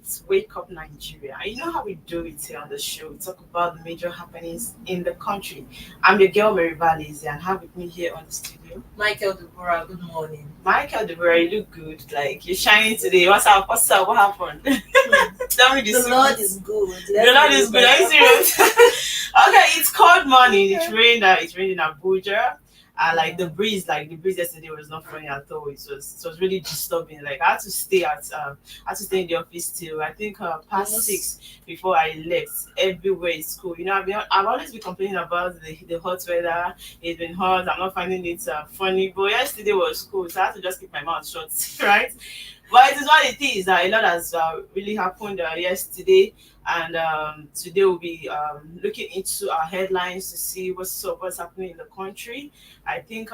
It's Wake Up Nigeria. You know how we do it here on the show. We talk about the major happenings in the country. I'm your girl Mary Valles and have with me here on the studio Michael Deborah, good morning. Michael Deborah. You look good. Like you're shining today. What's up? What's up? What happened? Tell me the The secret. Lord is good. The Lord is good. Are you serious? Okay, it's cold morning. It's raining. It's raining in Abuja. Like the breeze yesterday was not funny at all. It was really disturbing. Like I had to stay in the office till I think past Yes. 6 before I left. Everywhere is cool. I've always been complaining about the hot weather. It's been hot. I'm not finding it funny. But yesterday was cool, so I had to just keep my mouth shut, right? But it is what it is. A lot has really happened yesterday, and today we'll be looking into our headlines to see what's happening in the country. I think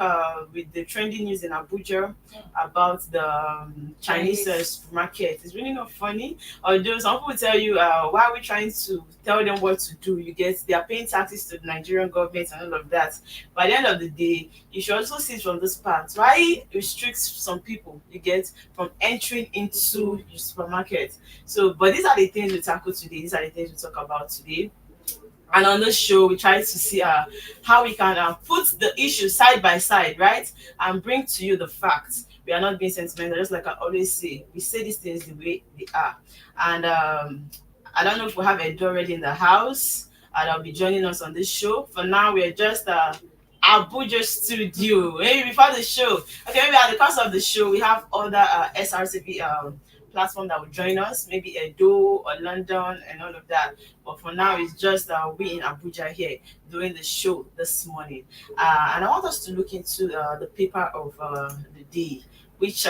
with the trending news in Abuja about the Chinese supermarket, it's really not funny. Although some people tell you, why are we trying to tell them what to do? You get they are paying taxes to the Nigerian government and all of that. By the end of the day, you should also see it from this part. Why restrict some people? You get from entering into your supermarket. So, but these are the things we tackle today. These are the things we talk about today. And on this show, we try to see how we can put the issues side by side, right? And bring to you the facts. We are not being sentimental, just like I always say. We say these things the way they are. And I don't know if we have Edo already in the house. That'll be joining us on this show. For now, we are just Abuja studio. Maybe before the show. Okay, maybe at the course of the show, we have other SRTV platform that will join us, maybe Edo or London and all of that. But for now, it's just we in Abuja here doing the show this morning. And I want us to look into the paper of the day, which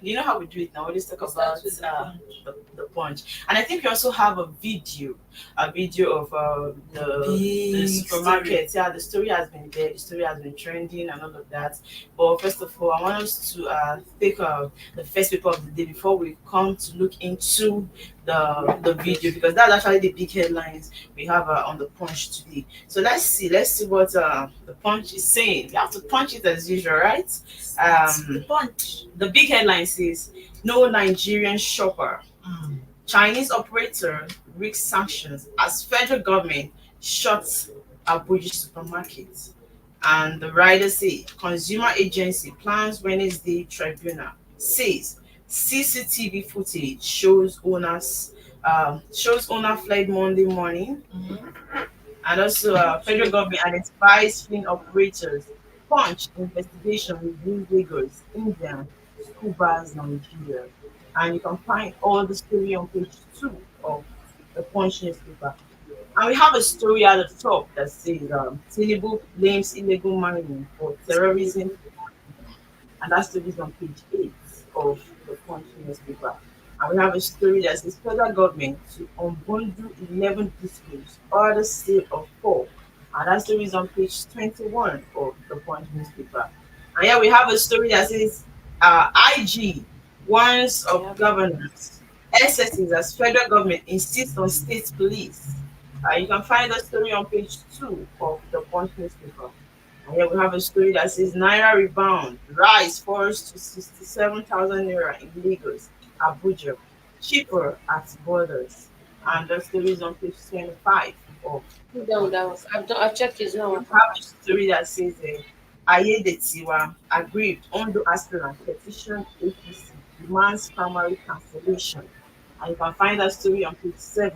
you know how we do it now. We always talk about the punch. And I think we also have a video of the Big supermarket. Yeah, the story has been there, the story has been trending and all of that. But first of all, I want us to take the first paper of the day before we come to look into the video, because that's actually the big headlines we have on the punch today. So let's see what the punch is saying. We have to punch it as usual, right? The punch. The big headline says no Nigerian shopper. Chinese operator risks sanctions as federal government shuts Abuja supermarket. And the rider say consumer agency plans Wednesday tribunal says CCTV footage shows owner fled Monday morning. And also federal government identifies fleeing operators. Punch investigation reveals Lagos, India, school bars, Nigeria. And you can find all the story on page 2 of the Punch newspaper. And we have a story at the top that says Tinubu blames illegal mining for terrorism, and that story is on page 8 of the Punch newspaper. And we have a story that says federal government to unbundle 11 disputes, order sale of 4. And that story is on page 21 of the Punch newspaper. And here we have a story that says IG warns of governors, excesses as federal government insists on state police. You can find the story on page 2 of the Punch newspaper. And here we have a story that says Naira rebound, rise falls to 67,000 naira in Lagos, Abuja, cheaper at borders. And the story is on page 25 of Down, down. I've checked his we now. have a story that says Ayedetiwa aggrieved Ondo aspirant petition APC demands primary cancellation. And you can find that story on page 7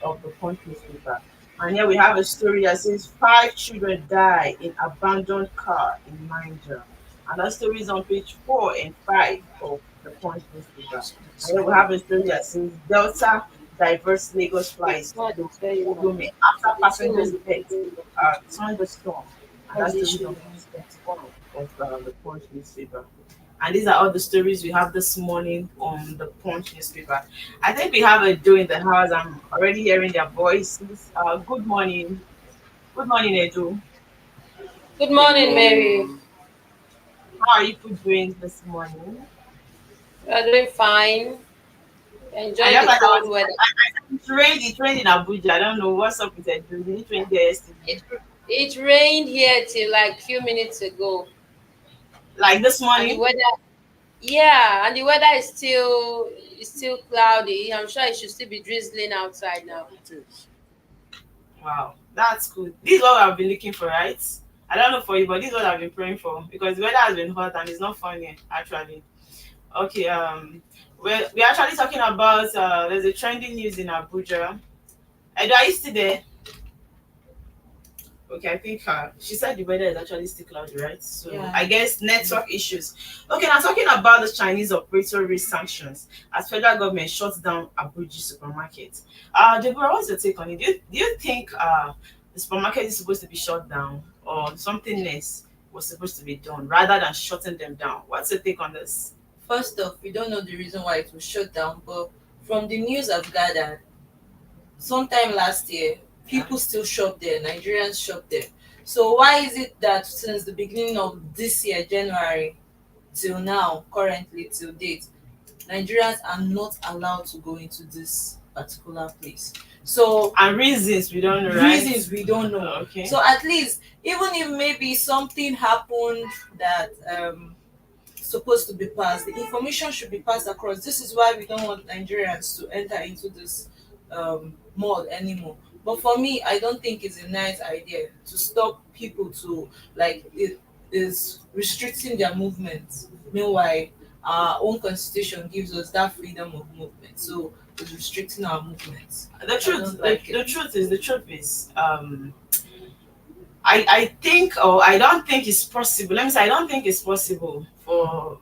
of the Punch newspaper. And here we have a story that says 5 children die in abandoned car in Niger. And that story is on page 4 and 5 of the Punch newspaper. And here we have a story that says Delta diverse Lagos flights to Lome after passengers death thunderstorm. And that's the reason on page 21 of the Punch newspaper. And these are all the stories we have this morning on the Punch newspaper. I think we have a do in the house. I'm already hearing their voices. Good morning. Good morning, Edu. Good morning, Mary. How are you people doing this morning? We are doing fine. I Enjoying just the like cold weather. it rained in Abuja. I don't know what's up with Edu. Did it rain there yesterday? It it rained here till like few minutes ago, Like this and the morning? weather. Yeah, and the weather is still cloudy. I'm sure it should still be drizzling outside now. Wow, that's good. This is what I've been looking for, right? I don't know for you, but this is what I've been praying for because the weather has been hot and it's not funny actually. Okay, we're actually talking about there's a trending news in Abuja. Edo, are you still there? Okay, I think she said the weather is actually still cloudy, right? So Yeah. I guess network issues. Okay, now talking about the Chinese operator risk sanctions as federal government shuts down Abuja supermarket. Deborah, what's your take on it? Do you think the supermarket is supposed to be shut down or something else was supposed to be done rather than shutting them down? What's your take on this? First off, we don't know the reason why it was shut down, but from the news I've gathered, sometime last year, people still shop there, Nigerians shop there. So why is it that since the beginning of this year, January, till now, currently till date, Nigerians are not allowed to go into this particular place? So And reasons we don't know, right? reasons we don't know. Okay. So at least, even if maybe something happened that supposed to be passed, the information should be passed across. This is why we don't want Nigerians to enter into this mall anymore. But for me, I don't think it's a nice idea to stop people to, like, it is restricting their movement. Meanwhile, our own constitution gives us that freedom of movement, so it's restricting our movements. The truth, don't like the truth is, I think, or I don't think it's possible. Let me say, I don't think it's possible for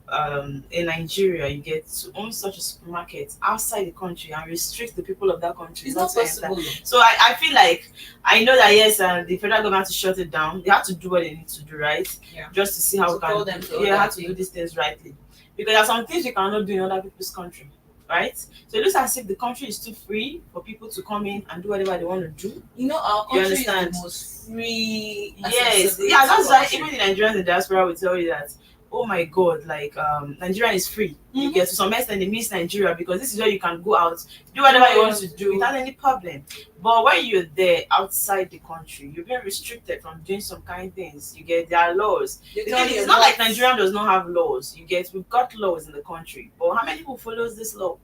in Nigeria you get to own such a supermarket outside the country and restrict the people of that country. It's not to enter. possible. So I feel like I know that yes, the federal government to shut it down. They have to do what they need to do, right? Yeah. Just to see how To we call can them to how order to do things. these things rightly. Because there are some things you cannot do in other people's country, right? So it looks as if the country is too free for people to come in and do whatever they want to do. You know, our You country is understand? the most free. Yes, accessibility yeah, that's why country. even the Nigerians in the diaspora will tell you that, oh my god, like Nigeria is free. You Mhm. get to some extent they miss Nigeria because this is where you can go out, do whatever you want to do without any problem. But when you're there outside the country, you're being restricted from doing some kind of things. You get there are laws. They The tell thing is, you it's not like not- Nigeria does not have laws. You get we've got laws in the country, but how many people follows this law?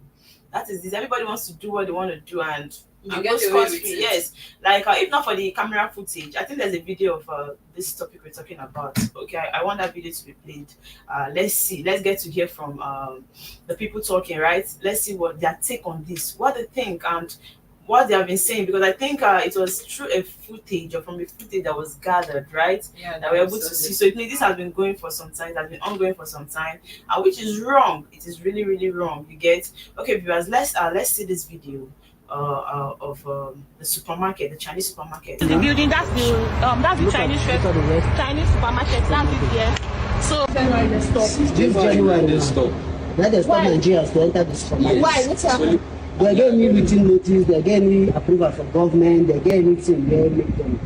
That is this. Everybody wants to do what they want to do and You and get go away with scot-free. it. Yes, like if not for the camera footage, I think there's a video of this topic we're talking about. Okay, I want that video to be played. Let's see. Let's get to hear from the people talking. Right. Let's see what their take on this, what they think, and what they have been saying. Because I think it was through a footage or from a footage that was gathered, right? Yeah, That we're able to see. So it means this has been going for some time. It has been ongoing for some time, and which is wrong. It is really, really wrong. You get okay, viewers. Let's see this video of the supermarket, the Chinese supermarket. The building, that's the Chinese Chinese supermarket, that's it here. So This January they stop. Now they stop Nigerians to enter the supermarket. why? What's happening? They're getting written notice, they're getting approval from government, they're getting anything there, make them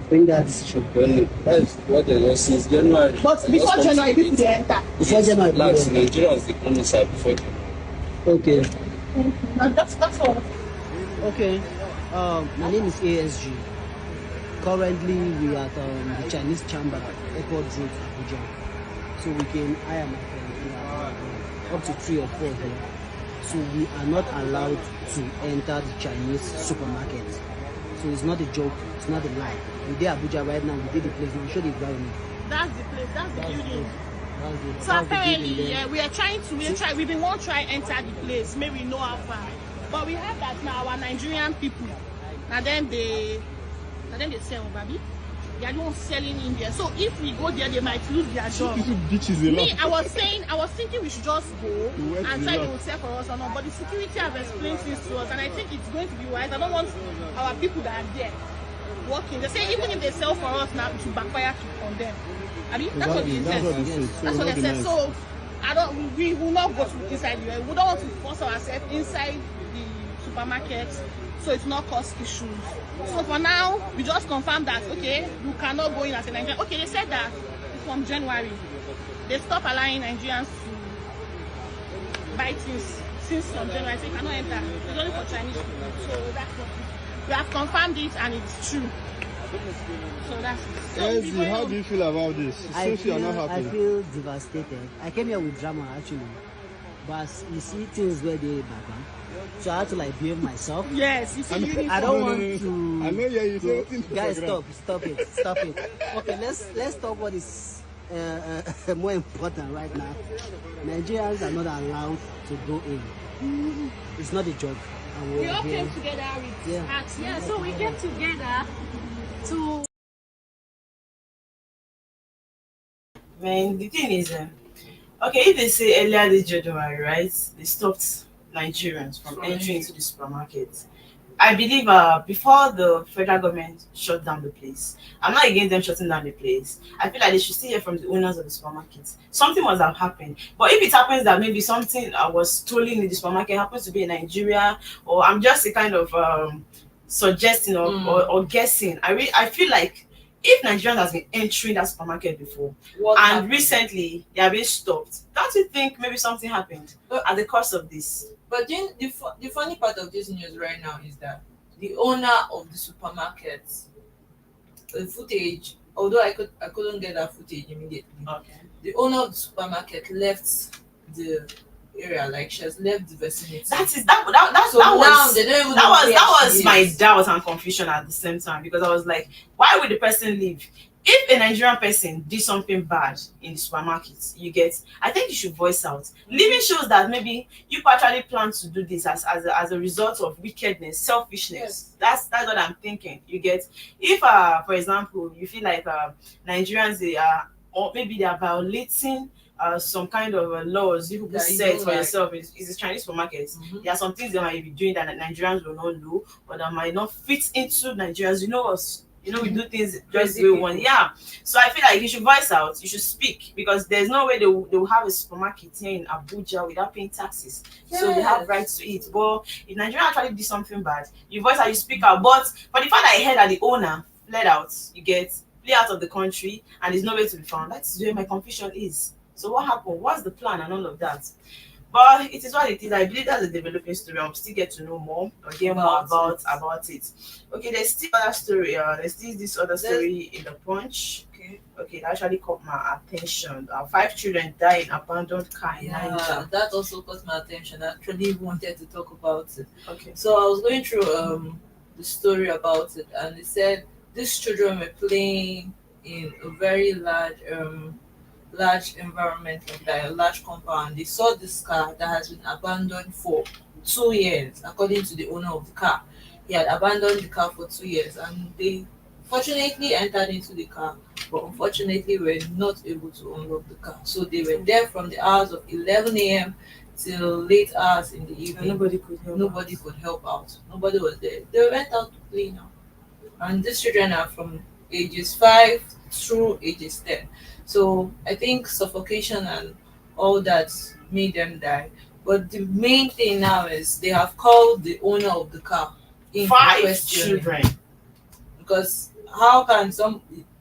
bring that decision. Well, that's what they know since January. But before January, people they enter. Before January, Last yeah. Nigerians they come inside before January. Okay. Now that's all. Okay. My name is ASG. Currently, we are at the Chinese Chamber, Airport Road, Abuja. So we can hire my friend. We are up to 3 or 4 here. So we are not allowed to enter the Chinese supermarket. So it's not a joke. It's not a lie. We did Abuja right now. We did the place. Now show the environment. That's the place. That's the building. That's the, So that's the apparently, building there. yeah, we been want to try enter the place. Maybe know how far. But we have that now. Our Nigerian people, now then they sell, baby. They are the ones selling in there. So if we go there, they might lose their job. Me, I was thinking we should just go and try they will sell for us or not. But the security have explained things to us, and I think it's going to be wise. I don't want our people that are there working. They say even if they sell for us now, it will backfire on them. I mean, that's what they said. That's what they said. So we will not go to inside the. We don't want to force ourselves inside the supermarket, so it's not cause issues. So for now, we just confirm that okay, you cannot go in as a Nigerian. Okay, they said that from January, they stop allowing Nigerians to buy things since from January. So you cannot enter. It's only for Chinese people. So that's what we have confirmed it, and it's true. So that's it. So Ezzy, how do you feel about this? It seems you are not I happy. feel devastated. I came here with drama actually, but you see things where they back, so I had to like behave myself. Yes, you see, uniform. I don't No, want no. to. I know, yeah, you say everything to Guys, Instagram. stop it. Okay, let's talk what is more important right now. Nigerians are not allowed to go in. It's not a joke. And We all here. came together with Yeah. acts. Yeah, so we came together to. Man, the thing is, okay, if they say earlier this January, right, they stopped Nigerians from entering into the supermarket. I believe before the federal government shut down the place, I'm not against them shutting down the place. I feel like they should still hear from the owners of the supermarkets. Something must have happened. But if it happens that maybe something was stolen in the supermarket happens to be in Nigeria, or I'm just a kind of suggesting or guessing, I feel like if Nigerians has been entering that supermarket before What and happened? recently they are being stopped, don't you think maybe something happened at the cost of this? But then the funny part of this news right now is that the owner of the supermarket, the footage, although I couldn't get that footage immediately. Okay. The owner of the supermarket left the area, like she has left the vicinity. That's So that now was they don't even that know was where that she was is. my doubt and confusion at the same time, because I was like, why would the person leave? If a Nigerian person did something bad in the supermarket, I think you should voice out. Leaving shows that maybe you actually plan to do this as a result of wickedness, selfishness. That's what I'm thinking. You get, if for example, you feel like Nigerians, they are, or maybe they are violating some kind of laws you people That you set don't for like. yourself. It's a Chinese supermarket. There are some things they might be doing that Nigerians will not know, or that might not fit into Nigerians. You know us. You know, we do things just Crazy the way we want. people. Yeah. So I feel like you should voice out. You should speak, because there's no way they will have a supermarket here in Abuja without paying taxes. So they have Yes. rights to it. But if Nigeria actually did something bad, you voice out, you speak out. But for the fact that I heard that the owner fled out, flee out of the country, and is nowhere to be found, that's where my confusion is. So what happened? What's the plan and all of that? But it is what it is. I believe that's a developing story. I'll still get to know more or hear more about it. Okay, there's still other story. There's still this other story in the Punch. Okay. Okay, that actually caught my attention. 5 children die in abandoned car in Yeah, Niger. that also caught my attention. I actually wanted to talk about it. Okay. So I was going through the story about it, and it said these children were playing in a very large environment, like that, a large compound. They saw this car that has been abandoned for 2 years, according to the owner of the car. He had abandoned the car for 2 years, and they fortunately entered into the car, but unfortunately were not able to unlock the car. So they were there from the hours of 11 a.m. till late hours in the And evening. nobody could help. Nobody could help out. Nobody was there. They went out to play now. And these children are from ages 5 through ages 10. So I think suffocation and all that made them die. But the main thing now is they have called the owner of the car in 5 questioning. children. Because how can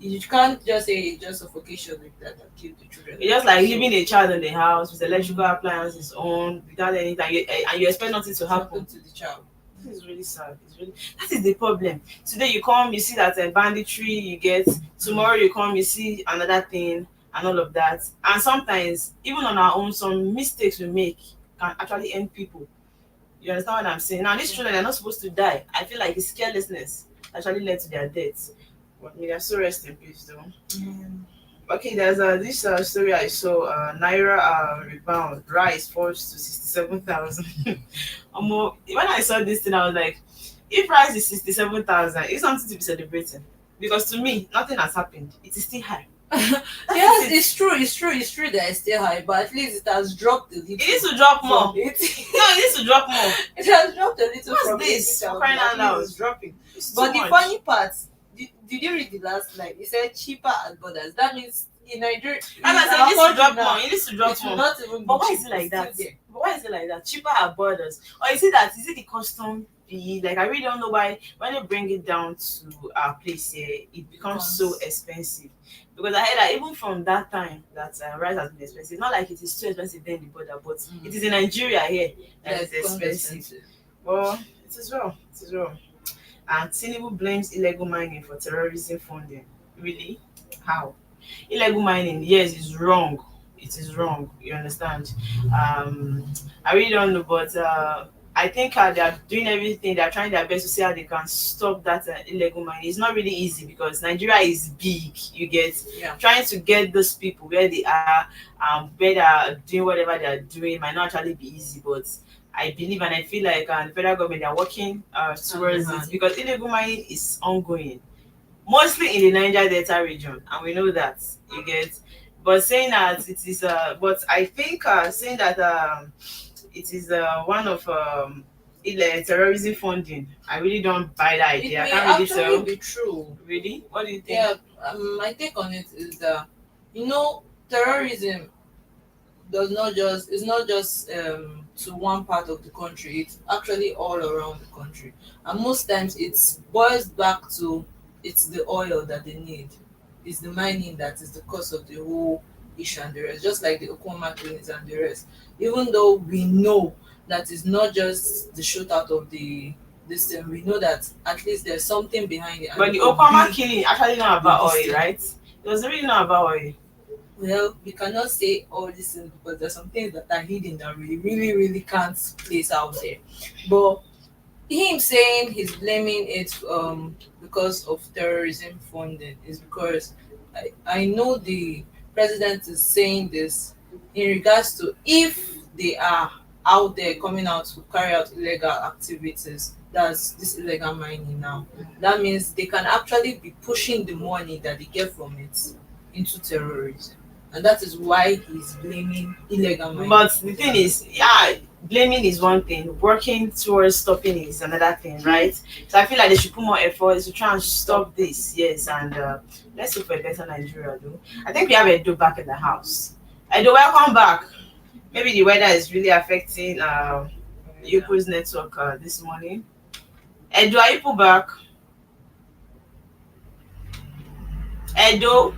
you can't just say it's just suffocation like that and kill the children. It's just like leaving a child in the house with electrical appliances on without anything, and you expect nothing to happen. to the child. This is really sad. That is the problem. Today you come, you see that banditry, you get. Tomorrow you come, you see another thing and all of that. And sometimes, even on our own, some mistakes we make can actually end people. You understand what I'm saying? Now, these children are not supposed to die. I feel like it's carelessness that actually led to their deaths. But may they so rest in peace, though. Okay, there's this story I saw. Naira rebound, rise falls to 67,000. When I saw this thing, I was like, if rice is 67,000, it's something to be celebrating. Because to me, nothing has happened. It is still high. Yes, it's true that it's still high, but at least it has dropped a little. It needs to drop more. from 80. No, it needs to drop more. It has dropped a little What's from this? 80,000, Crying out at loud. least it's dropping. It's But too the much. funny part, did you read the last line? It said cheaper at borders. That means in Nigeria, And I said, it needs to drop more. It needs to drop it will more. not even be But why cheap, is it like it's that? still there. But why is it like that? Cheaper at borders, or is it the custom fee? Like, I really don't know why when they bring it down to our place here, it becomes so expensive. Because I heard that even from that time that rice has been expensive. Not like it is too expensive there in the border, but it is in Nigeria here that Yeah, it's it becomes expensive. Well, it is well. It is well. And Tinubu blames illegal mining for terrorism funding. Really? How? Illegal mining, yes, is wrong. It is wrong. You understand? Um, I really don't know, but I think they are doing everything. They are trying their best to see how they can stop that illegal mining. It's not really easy because Nigeria is big. You get Yeah. trying to get those people where they are, where they are doing whatever they are doing might not actually be easy, but I believe and I feel like the federal government they are working towards it because illegal mining is ongoing, mostly in the Niger Delta region, and we know that you get. But saying that it is, but I think saying that it is one of terrorism funding. I really don't buy that It idea. I may can't really actually tell. be true. Really, what do you think? Yeah, my take on it is that terrorism does not just is not just to one part of the country. It's actually all around the country, and most times it boils back to it's the oil that they need. It's the mining that is the cause of the whole issue and the rest. Just like the Oklahoma killings and the rest. Even though we know that it's not just the shootout of the this thing, we know that at least there's something behind it. And But it the could Obama be killing actually not about this oil, thing. right? It was really not about oil. Well, we cannot say all these things because there's some things that are hidden that we really, really can't place out there. But him saying he's blaming it because of terrorism funding is because I know the president is saying this in regards to if they are out there coming out to carry out illegal activities, that's this illegal mining now, that means they can actually be pushing the money that they get from it into terrorism, and that is why he's blaming illegal mining. But the thing is, yeah, blaming is one thing, working towards stopping is another thing, right? So I feel like they should put more effort to try and stop this. Yes, and let's hope for a better Nigeria, though. I think we have Edo back in the house. Edo, welcome back. Maybe the weather is really affecting Yuko's network this morning. Edo, are you back? Edo,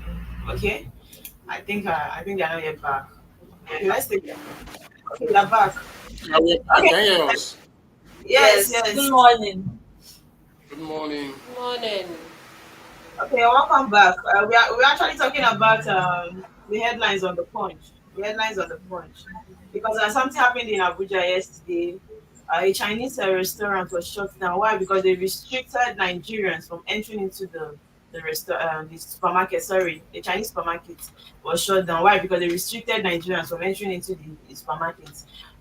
okay. I think they're not yet back. Okay, let's take it. Okay, they're back. Okay. Can you hear us? Yes, Yes, yes. good morning. Good morning. Morning. Okay, welcome back. We're actually talking about the headlines on the Punch. The headlines on the Punch. Because something happened in Abuja yesterday. A Chinese restaurant was shut down. Why? Because they restricted Nigerians from entering into the supermarket. Sorry, the Chinese supermarket was shut down. Why? Because they restricted Nigerians from entering into the supermarket.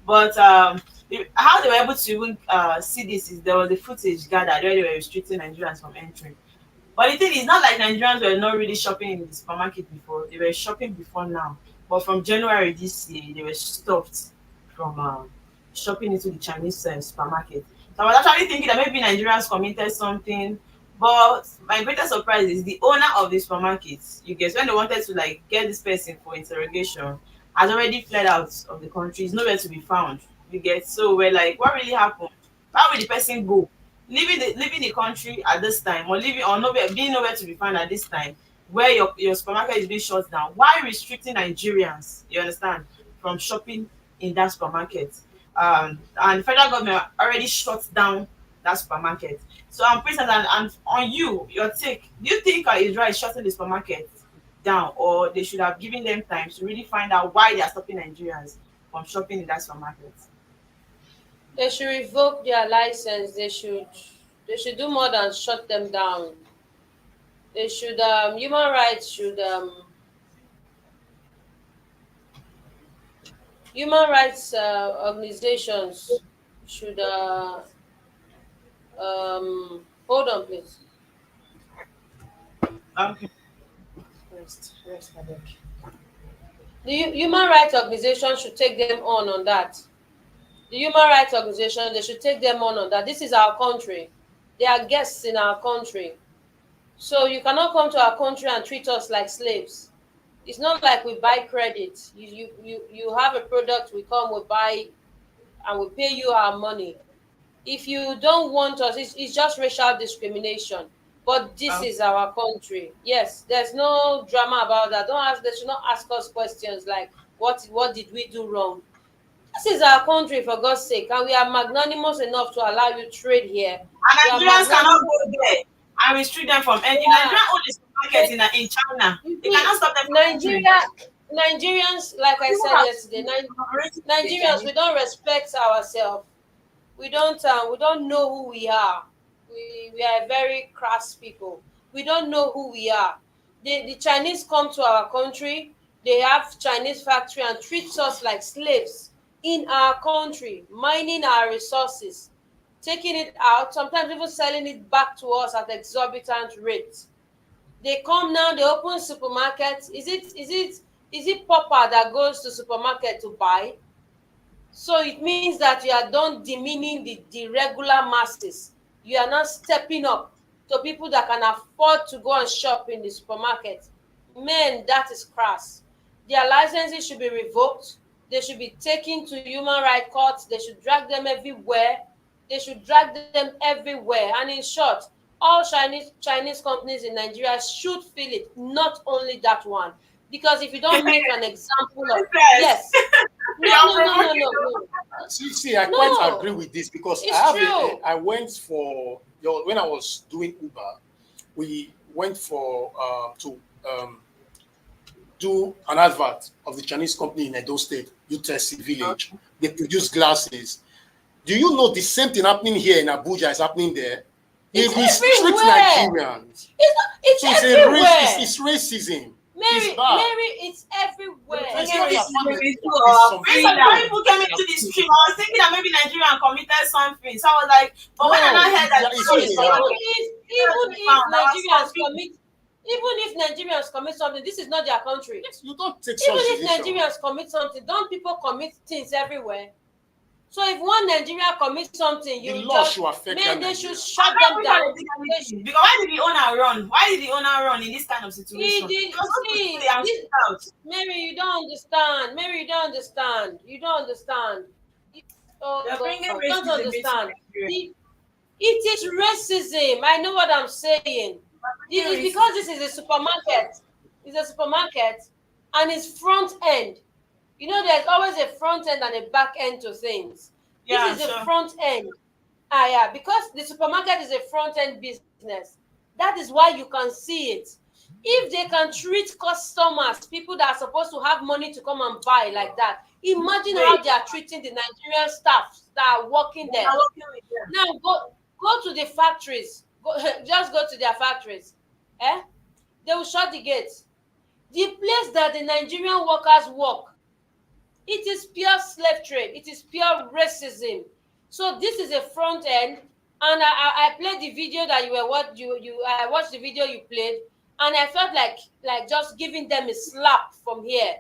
But how they were able to even see this is there was the footage gathered where they were restricting Nigerians from entering. But the thing is, not like Nigerians were not really shopping in the supermarket before. They were shopping before now. But from January this year, they were stopped from shopping into the Chinese supermarket. So I was actually thinking that maybe Nigerians committed something. But my greatest surprise is the owner of the supermarket. You guess when they wanted to like get this person for interrogation, has already fled out of the country. He's nowhere to be found. You get so we're like, what really happened? Why would the person go? Leaving the country at this time or leaving or nowhere being nowhere to be found at this time where your supermarket is being shut down, why restricting Nigerians, you understand, from shopping in that supermarket? And the federal government already shut down that supermarket. So I'm Princess, and on your take, do you think Israel is shutting the supermarket down, or they should have given them time to really find out why they are stopping Nigerians from shopping in that supermarket? They should revoke their license. They should do more than shut them down. They should human rights organizations should hold on please. Okay. Rest abeg. The human rights organization should take them on that. The human rights organization, they should take them on that. This is our country. They are guests in our country. So you cannot come to our country and treat us like slaves. It's not like we buy credit. You have a product, we come, we buy, and we pay you our money. If you don't want us, it's just racial discrimination. But this is our country. Yes, there's no drama about that. They should not ask us questions like what did we do wrong? This is our country, for God's sake, and we are magnanimous enough to allow you trade here. We And are Nigerians cannot magnanimous. go there and restrict them from entering. Yeah. Nigeria own the supermarket in China. You They see, cannot stop them from entering. Nigerians, like I People said have yesterday, collaborated with the Nigerians, we Chinese. don't respect ourselves. We don't know who we are. We are very crass people. We don't know who we are. The Chinese come to our country, they have Chinese factory and treat us like slaves in our country, mining our resources, taking it out, sometimes even selling it back to us at exorbitant rates. They come now, they open supermarkets. Is it pauper that goes to supermarket to buy? So it means that you are done demeaning the regular masses. You are not stepping up to people that can afford to go and shop in the supermarket. Men, that is crass. Their licenses should be revoked. They should be taken to human rights courts. They should drag them everywhere. They should drag them everywhere. And in short, all Chinese companies in Nigeria should feel it, not only that one. Because if you don't make an example of, yes, no. See, I No, quite agree with this because it's true. I went for when I was doing Uber, we went for to do an advert of the Chinese company in Edo State, UTC Village. They produce glasses. Do you know the same thing happening here in Abuja is happening there? It's It restricts everywhere. Nigerians. It's So everywhere. it's racism. Mary, It's bad. it's everywhere. It's Maybe not this your family. is It's some some people came into the stream. I was thinking that maybe Nigeria committed something. So I was like, but when I heard that it's this is not. Even if Nigerians commit something, this is not their country. You don't take Even such if decision. Nigerians commit something, don't people commit things everywhere? So if one Nigeria commits something, The you law just should affect man, that they should Nigeria. shut them down. because why did the owner run? Why did the owner run in this kind of situation? He did. Because those See, people, they are this, shut out. Mary, you don't understand. Mary, you don't understand. You don't understand. Oh, They're bringing God, racism don't into understand. Nigeria. It is racism. I know what I'm saying. It is because this is a supermarket. It's a supermarket, and it's front end. You know, there's always a front end and a back end to things. Yeah, This is sure. a front end. Yeah, because the supermarket is a front end business. That is why you can see it. If they can treat customers, people that are supposed to have money to come and buy like that, imagine how they are treating the Nigerian staff that are working there. Now go to the factories. Just go to their factories. They will shut the gates. The place that the Nigerian workers work, it is pure slave trade. It is pure racism. So this is a front end, and I played the video that I watched the video you played, and I felt like just giving them a slap from here.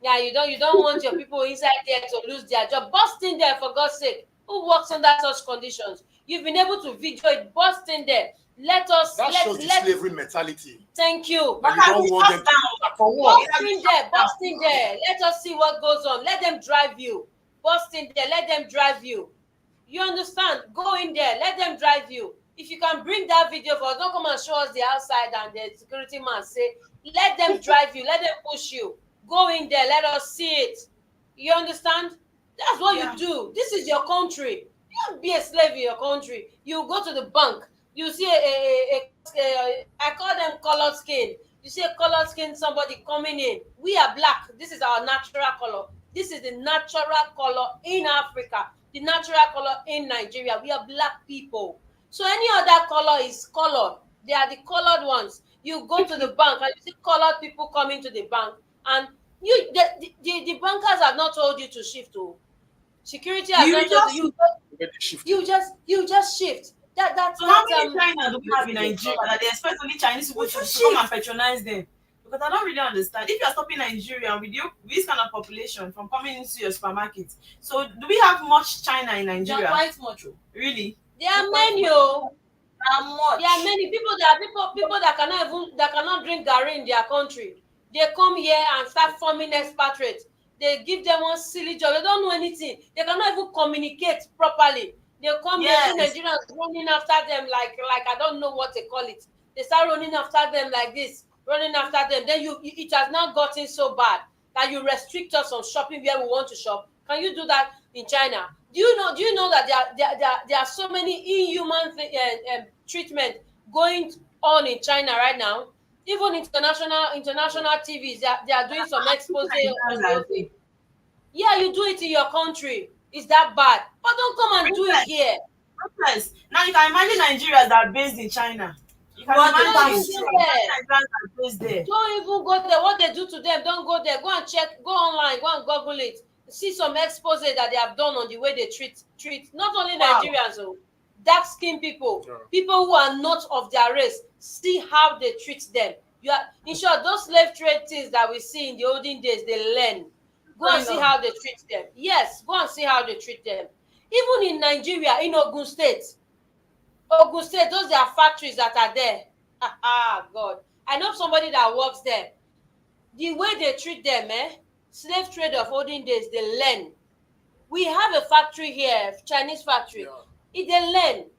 Yeah, you don't want your people inside there to lose their job. Bust in there, for God's sake. Who works under such conditions? You've been able to video it. Bust in there. That shows the slavery mentality. Thank you. But you don't want them to for what? Bust in there. Let us see what goes on. Let them drive you. Bust in there. Let them drive you. You understand? Go in there. Let them drive you. If you can bring that video for us, don't come and show us the outside and the security man say, let them drive you. Let them push you. Go in there. Let us see it. You understand? That's what you do. This is your country. You don't be a slave in your country. You go to the bank. You see I call them colored skin. You see a colored skin, somebody coming in. We are black. This is our natural color. This is the natural color in Africa. The natural color in Nigeria. We are black people. So any other color is colored. They are the colored ones. You go to the bank and you see colored people coming to the bank, and the bankers have not told you to shift. Security has not told you. You just shift. That's so how many China do we have in Nigeria that they expect only Chinese people to come and patronize them? Because I don't really understand. If you are stopping Nigeria with this kind of population from coming into your supermarket, so do we have much China in Nigeria? Quite much. Really? There are many. There are many people that cannot drink garri in their country. They come here and start forming expatriates. They give them one silly job. They don't know anything. They cannot even communicate properly. They come here, Nigerians running after them like I don't know what they call it. They start running after them like this, running after them. Then it has now gotten so bad that you restrict us on shopping where we want to shop. Can you do that in China? Do you know that there are so many inhuman treatment going on in China right now? Even international TVs, they are doing some expose on those things. Yeah, you do it in your country. Is that bad? But don't come and do it here. Yes. Now you can imagine Nigerians that are based in China. You can imagine Nigerians that are based there. Don't even go there. What they do to them, don't go there. Go and check, go online, go and Google it. See some expose that they have done on the way they treat not only Nigerians, dark skinned people, people who are not of their race. See how they treat them. You are, in short, those slave trade things that we see in the olden days, they learn. Go and see how they treat them. Yes, go and see how they treat them. Even in Nigeria, in Ogun State, those are factories that are there. God, I know somebody that works there. The way they treat them, slave trade of olden days, they learn. We have a factory here, Chinese factory. They learn.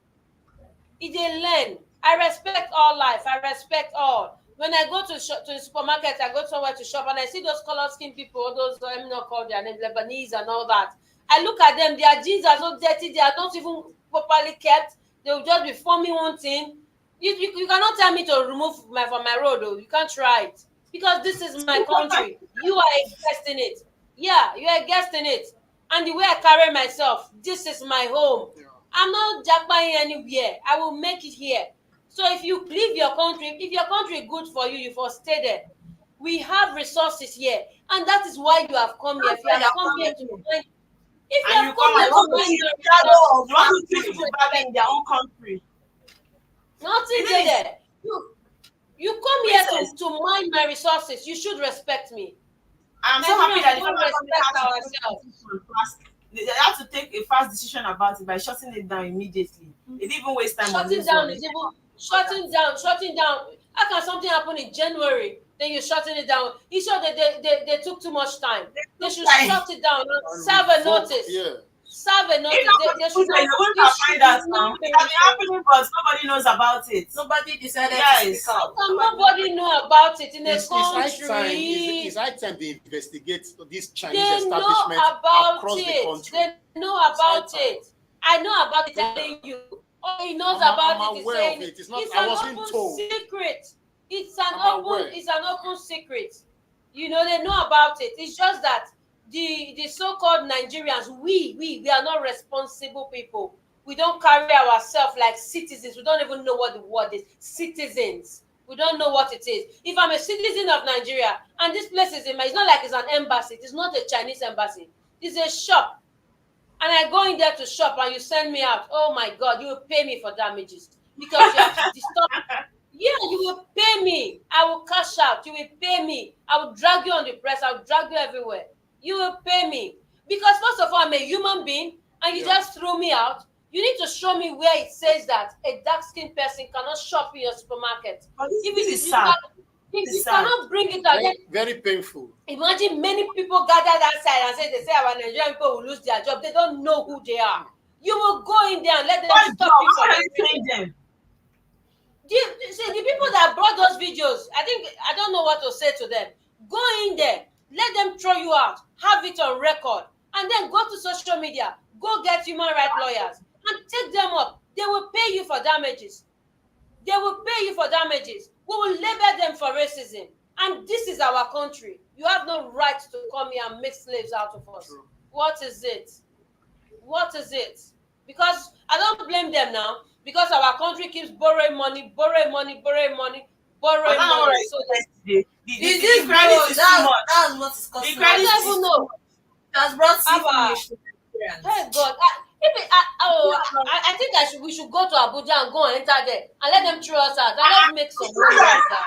They learn. I respect all life. I respect all. When I go to the supermarket, I go somewhere to shop and I see those color skin people, those, I'm not called their name, Lebanese and all that. I look at them, their jeans are so dirty, they are not even properly kept. They will just be forming one thing. You cannot tell me to remove from my road, though. You can't try it. Because this is my country. You are a guest in it. Yeah, you are a guest in it. And the way I carry myself, this is my home. I'm not jackpotting anywhere. I will make it here. So if you leave your country, if your country is good for you, you first stay there. We have resources here, and that is why you have come here. If you have come here to find, if you have come here to find the shadow of what people back in their own country, nothing there. You come here to mine my resources. You should respect me. I'm so happy that they have to take a fast decision about it by shutting it down immediately. It didn't even waste time. Shutting down. How can something happen in January? Then you're shutting it down. You sure they took too much time. They should shut it down. Serve a notice. Serve a notice. They should find out now. It has been happening, but nobody knows about it. Nobody decided to speak out. Nobody know about it in the country. It's high time they investigate this Chinese establishment across the country. They know about it. I know about it. Telling you. Oh, he knows about it. He's saying it. It's an open secret. It's an open secret. You know, they know about it. It's just that the so-called Nigerians, we are not responsible people. We don't carry ourselves like citizens. We don't even know what the word is. Citizens. We don't know what it is. If I'm a citizen of Nigeria and this place is it's not like it's an embassy. It's not a Chinese embassy. It's a shop. And I go in there to shop and you send me out. Oh my God, you will pay me for damages because you have disturbed. Yeah, you will pay me. I will cash out. You will pay me. I will drag you on the press. I will drag you everywhere. You will pay me. Because first of all, I'm a human being and you just throw me out. You need to show me where it says that a dark-skinned person cannot shop in your supermarket. You cannot bring it out. Very painful. Imagine many people gathered outside and say our Nigerian people will lose their job. They don't know who they are. You will go in there and let them stop you from them. The people that brought those videos, I don't know what to say to them. Go in there, let them throw you out, have it on record, and then go to social media, go get human rights lawyers, and take them up. They will pay you for damages. They will pay you for damages. We will label them for racism. And this is our country. You have no right to come here and make slaves out of us. True. What is it? What is it? Because I don't blame them now. Because our country keeps borrowing money. So the credit is too much. That's what is costing. The credit is know. That's brought syphilis. Hey God. I think we should go to Abuja and go and enter there and let them throw us out and let's make some money like that.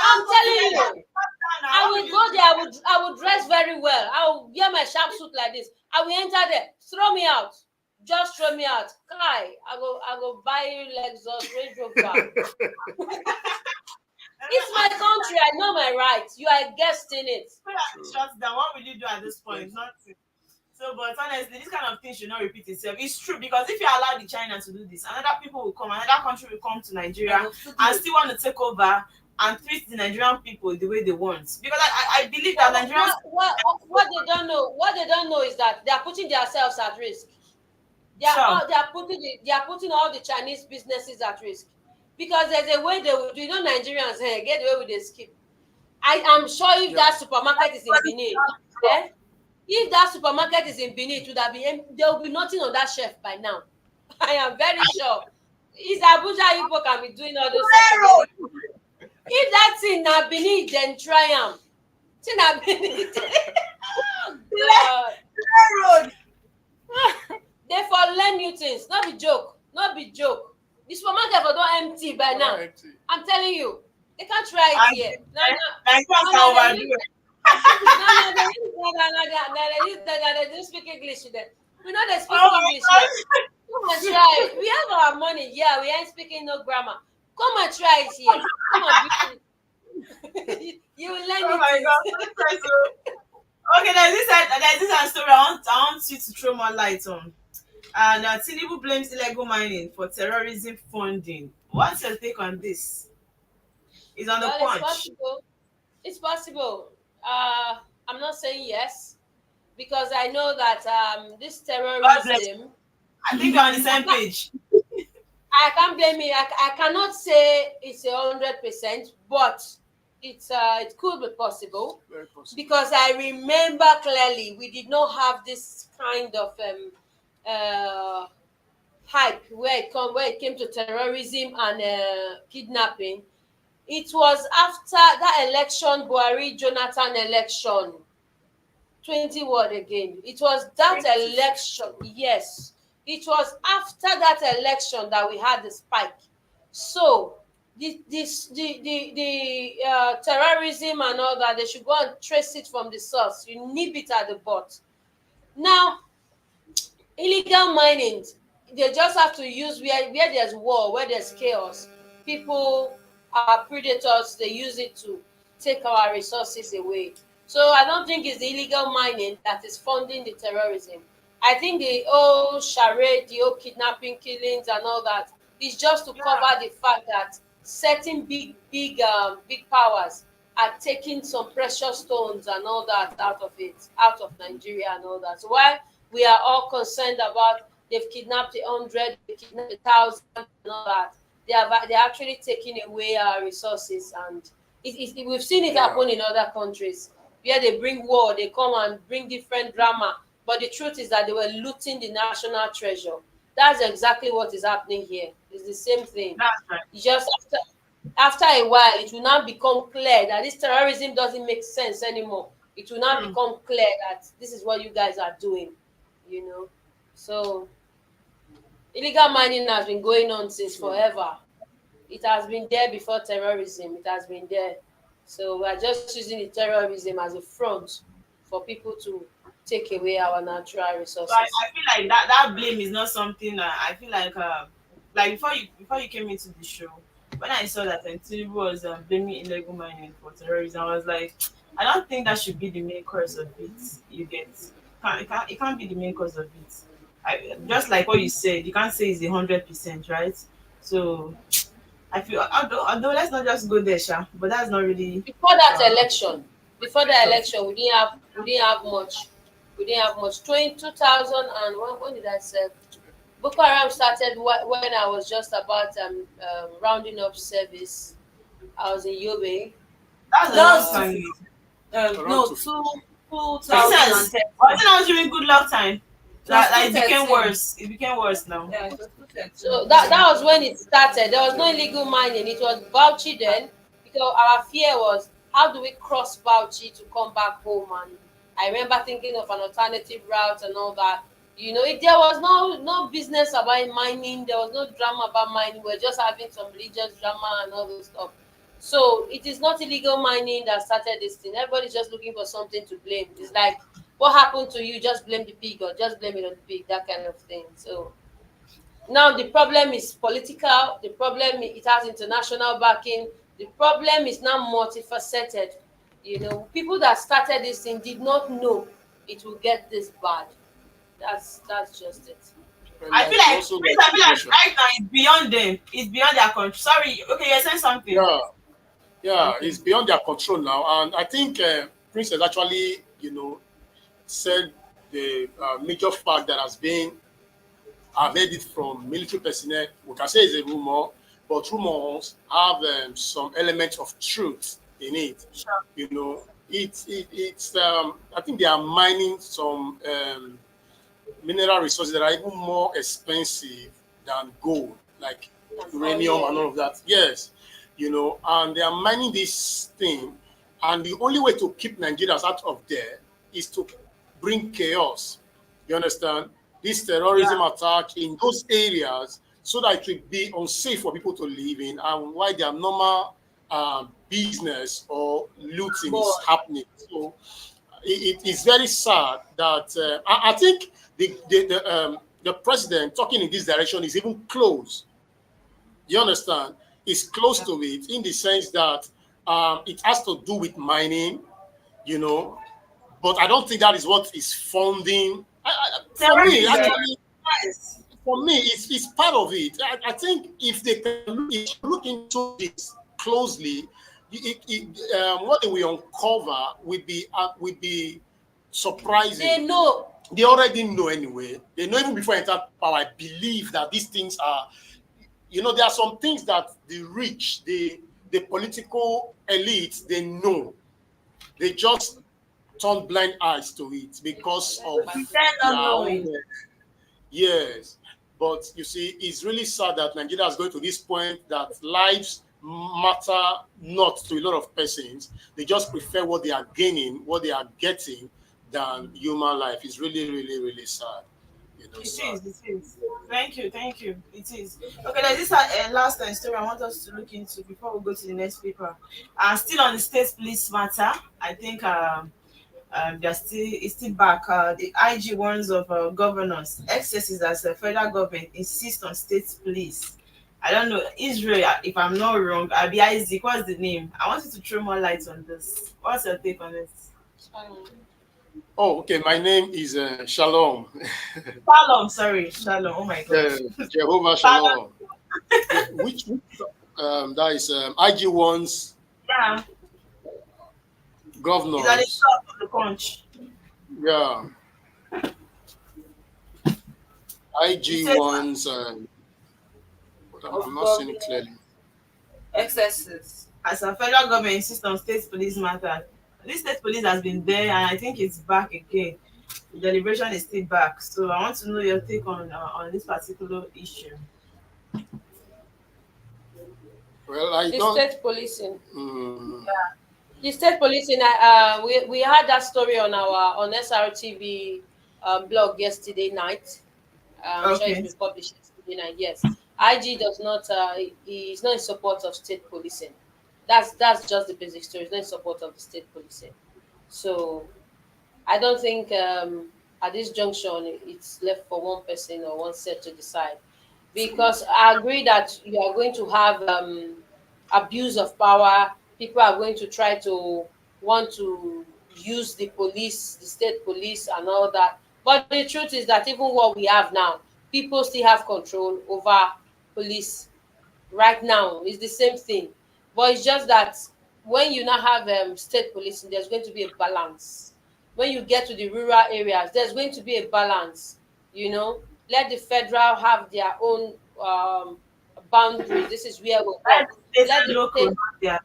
I'm telling you, I will go there. I will dress very well. I will wear my sharp suit like this. I will enter there. Throw me out. Just throw me out. Kai, I go buy you Lexus Range Rover. It's my country. I know my rights. You are a guest in it. Shut down. What will you do at this point? Nothing. So, but honestly, this kind of thing should not repeat itself. It's true because if you allow the China to do this, another people will come, another country will come to Nigeria and still want to take over and treat the Nigerian people the way they want. Because I believe that Nigerians. What they don't know is that they are putting themselves at risk. Sure. They are putting all the Chinese businesses at risk, because there's a way they will do. You know, Nigerians get away with the skip. I am sure if that supermarket is in Benin, if that supermarket is in Benin, it would have been, there will be nothing on that shelf by now. I am very sure. Is Abuja Igbo can be doing all those things. If that thing na Benin, then try am. Thing na Benin. Road. They for learn new things. Not be joke. Not be joke. The supermarket for don't empty by now. I'm telling you. They can't try it here. No, they don't speak English then. We know they speak English here. Come and try it. We have our money. Yeah, we ain't speaking no grammar. Come and try it here. Come on, you will learn it. Okay, there's this story I want you to throw more light on. And Tinubu blames illegal mining for terrorism funding. What's your take on this? It's on the punch. It's possible. I'm not saying yes, because I know that this terrorism. I think we're on the same page. I can't blame me. I cannot say it's 100%, but it could be possible. Very possible. Because I remember clearly we did not have this kind of hype where it came to terrorism and kidnapping. It was after that election, Buhari Jonathan election. 20 what again? It was that election. Yes, it was after that election that we had the spike. So the terrorism and all that, they should go and trace it from the source. You nip it at the butt. Now, illegal mining, they just have to use where there's war, where there's chaos. People are predators, they use it to take our resources away. So I don't think it's the illegal mining that is funding the terrorism. I think the whole charade, the whole kidnapping, killings and all that is just to cover the fact that certain big powers are taking some precious stones and all that out of Nigeria and all that. So while we are all concerned about they've kidnapped 100, they kidnapped 1,000 and all that, they're actually taking away our resources, and we've seen it happen in other countries where they bring war, they come and bring different drama, but the truth is that they were looting the national treasure. That's exactly what is happening here. It's the same thing. That's right. Just after a while, it will now become clear that this terrorism doesn't make sense anymore. It will now become clear that this is what you guys are doing, you know. So illegal mining has been going on since forever. It has been there before terrorism. It has been there. So we are just using the terrorism as a front for people to take away our natural resources. So I feel like that blame is not something I feel like before you came into the show, when I saw that Tinubu was blaming illegal mining for terrorism, I was like, I don't think that should be the main cause of it. You get it can't be the main cause of it. Just like what you said, you can't say it's 100%, right? So I feel although let's not just go there, Sha, but that's not really before the election, we didn't have much. We didn't have much. 2000 and when did I say? Boko Haram started when I was just about rounding up service. I was in Yobe. That's time. No, 2010. Was it not during good luck time? Like it became worse. It became worse now. Yeah, so that was when it started. There was no illegal mining. It was Bauchi then, because our fear was, how do we cross Bauchi to come back home? And I remember thinking of an alternative route and all that. You know, there was no business about mining. There was no drama about mining. We were just having some religious drama and all this stuff. So it is not illegal mining that started this thing. Everybody's just looking for something to blame. It's like, what happened to you? Just blame the pig, or just blame it on the pig, that kind of thing. So now the problem is political. The problem, it has international backing. The problem is now multifaceted. You know, people that started this thing did not know it will get this bad. That's just it. I feel like right now it's beyond them. It's beyond their country. Sorry, okay, you're saying something. Yeah. Yeah, Okay. it's beyond their control now. And I think Prince has actually, said the major fact that has been, I've heard it from military personnel. We can say it's a rumor, but rumors have some element of truth in it. Sure. It's I think they are mining some mineral resources that are even more expensive than gold, like Oh uranium yeah. and all of that. Yes, and they are mining this thing, and the only way to keep Nigerians out of there is to bring chaos. You understand? This terrorism Yeah. attack in those areas so that it will be unsafe for people to live in, and why their normal business or looting is But happening. So it is very sad that I think the president talking in this direction is even close. You understand? Is close to it in the sense that it has to do with mining, you know, but I don't think that is what is funding. For me, Terrorism. actually, Yes. for me, it's part of it. I think if they can look into this closely, what they will uncover would be surprising. They know. They already know anyway. They know even before I enter power. I believe that these things are, there are some things that the rich, the political elites, they know. They just turn blind eyes to it because of Pretend their not own. knowing. Yes, but you see, it's really sad that Nigeria is going to this point that lives matter not to a lot of persons. They just prefer what they are gaining, what they are getting, than human life. It's really, really, really sad. It Sad. is. It is. Thank you. Thank you. It is. Okay, there's this last story I want us to look into before we go to the next paper. Still on the state police matter. I think they're still it's still back. The IG warns of governors excesses as the federal government insists on state police. I don't know Israel. If I'm not wrong, Abi Isaac. What's the name? I want you to throw more light on this. What's your take on it? Oh, okay. My name is Shalom. Shalom. Sorry, Shalom. Oh my God. Jehovah Shalom. Shalom. Which that is IG1's Yeah. Is that a governors. shot on the punch? Yeah, It says IG1's. I'm not seeing it clearly. excesses. as a federal government insists on state police matter. This state police has been there and I think it's back again. The deliberation is still back. So I want to know your take on this particular issue. Well, I The don't. state policing. Mm, The state policing. We had that story on our on SRTV blog yesterday night. I'm sure it's Okay. been published yesterday night. Yes, IG does not. He is not in support of state policing. That's just the basic story. He's not in support of the state policing. So I don't think at this junction it's left for one person or one set to decide. Because I agree that you are going to have abuse of power. People are going to try to want to use the police, the state police, and all that. But the truth is that even what we have now, people still have control over police right now. It's the same thing, but it's just that when you now have state policing, there's going to be a balance. When you get to the rural areas, there's going to be a balance. You know, let the federal have their own boundaries. This is where we Let work. the state Let and the local state, have their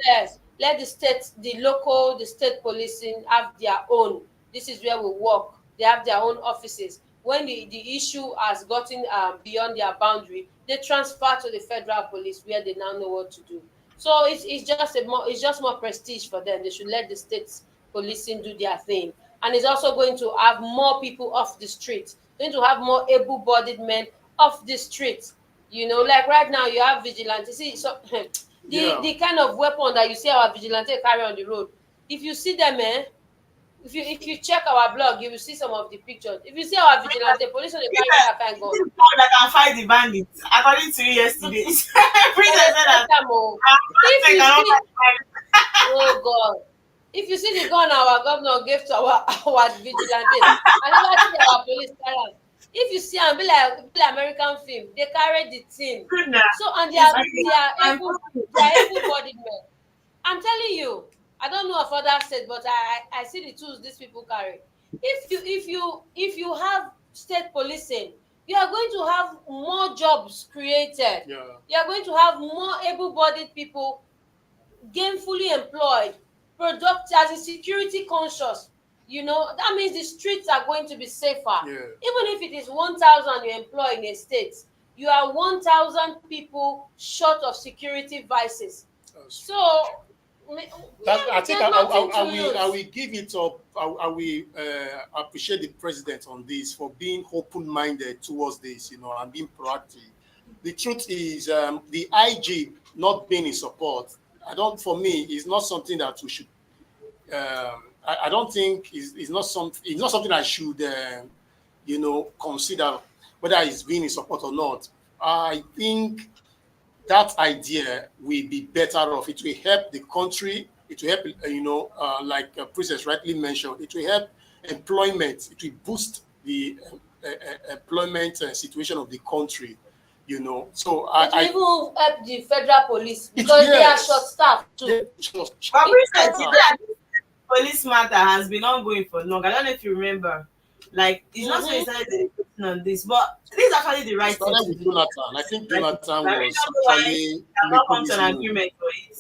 yes, let the state, the local, the state policing have their own. This is where we work. They have their own offices. When the issue has gotten beyond their boundary, they transfer to the federal police where they now know what to do. So it's just more prestige for them. They should let the state policing do their thing, and it's also going to have more people off the street. Going to have more able-bodied men off the street. You know, like right now you have vigilante. See, so yeah. the kind of weapon that you see our vigilante carry on the road. If you see them, if you check our blog, you will see some of the pictures. If you see our vigilante, police on the carry that kind of gun. this is how that can fight the bandits. According to you yesterday. Princess said that If I you cannot see, fight the bandits. oh God, if you see the gun our governor gave to our vigilante, I never see our police carry am. If you see am, be like American film, they carry the thing. Good now. So and It's really they are I'm able bodied men. I'm telling you, I don't know of other states, but I see the tools these people carry. If you have state policing, you are going to have more jobs created. Yeah. You are going to have more able-bodied people gainfully employed, productive, as a security conscious. That means the streets are going to be safer. Yeah. Even if it is 1,000 you employ in a state, you are 1,000 people short of security vices. So I think there's nothing to I lose. will give it up. I will appreciate the president on this for being open-minded towards this, and being proactive. The truth is, the IG not being in support, for me, is not something that we should. I don't think it's not something I should, consider whether it's being in support or not. I think that idea will be better off. It will help the country. It will help, like Princess rightly mentioned, it will help employment. It will boost the employment situation of the country. So It will even help the federal police because they are short-staffed too. But Princess, that police matter has been ongoing for long. I don't know if you remember. Like, it's not so excited discussing on this, but this is actually the right thing to do. Jonathan. I think Jonathan was actually not come to an agreement for it.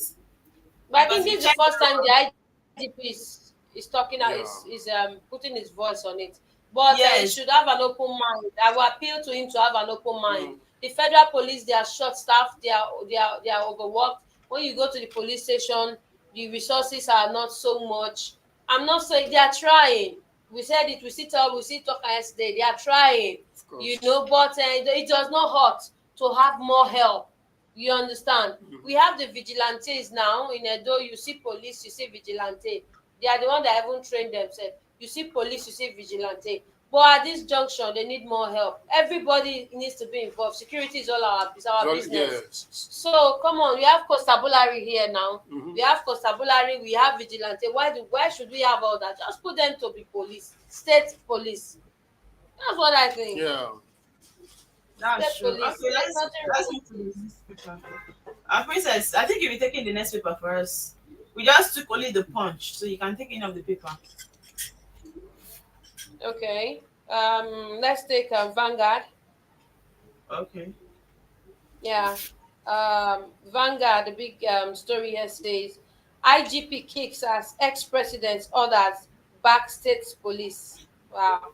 But I think this is the first time the IGP is talking out, is putting his voice on it. But he should have an open mind. I will appeal to him to have an open mind. The federal police, they are short-staffed, they are overworked. When you go to the police station, the resources are not so much. I'm not saying they are trying. We said it, we see talk yesterday. They are trying, but it does not hurt to have more help. You understand? We have the vigilantes now in Edo. You see police, you see vigilante. They are the one that haven't trained themselves. You see police, you see vigilante. But at this junction, they need more help. Everybody needs to be involved. Security is our business. Yes. So come on, we have constabulary here now. We have constabulary, we have vigilante. Why should we have all that? Just put them to be police, state police. That's what I think. Yeah. That's State true. police. Okay, let's move to the next paper. Princess, I think you'll be taking the next paper for us. We just took only the punch, so you can take any of the paper. Okay. Let's take Vanguard. Okay. Yeah. Vanguard, the big story here says IGP kicks as ex-president orders back state police. Wow.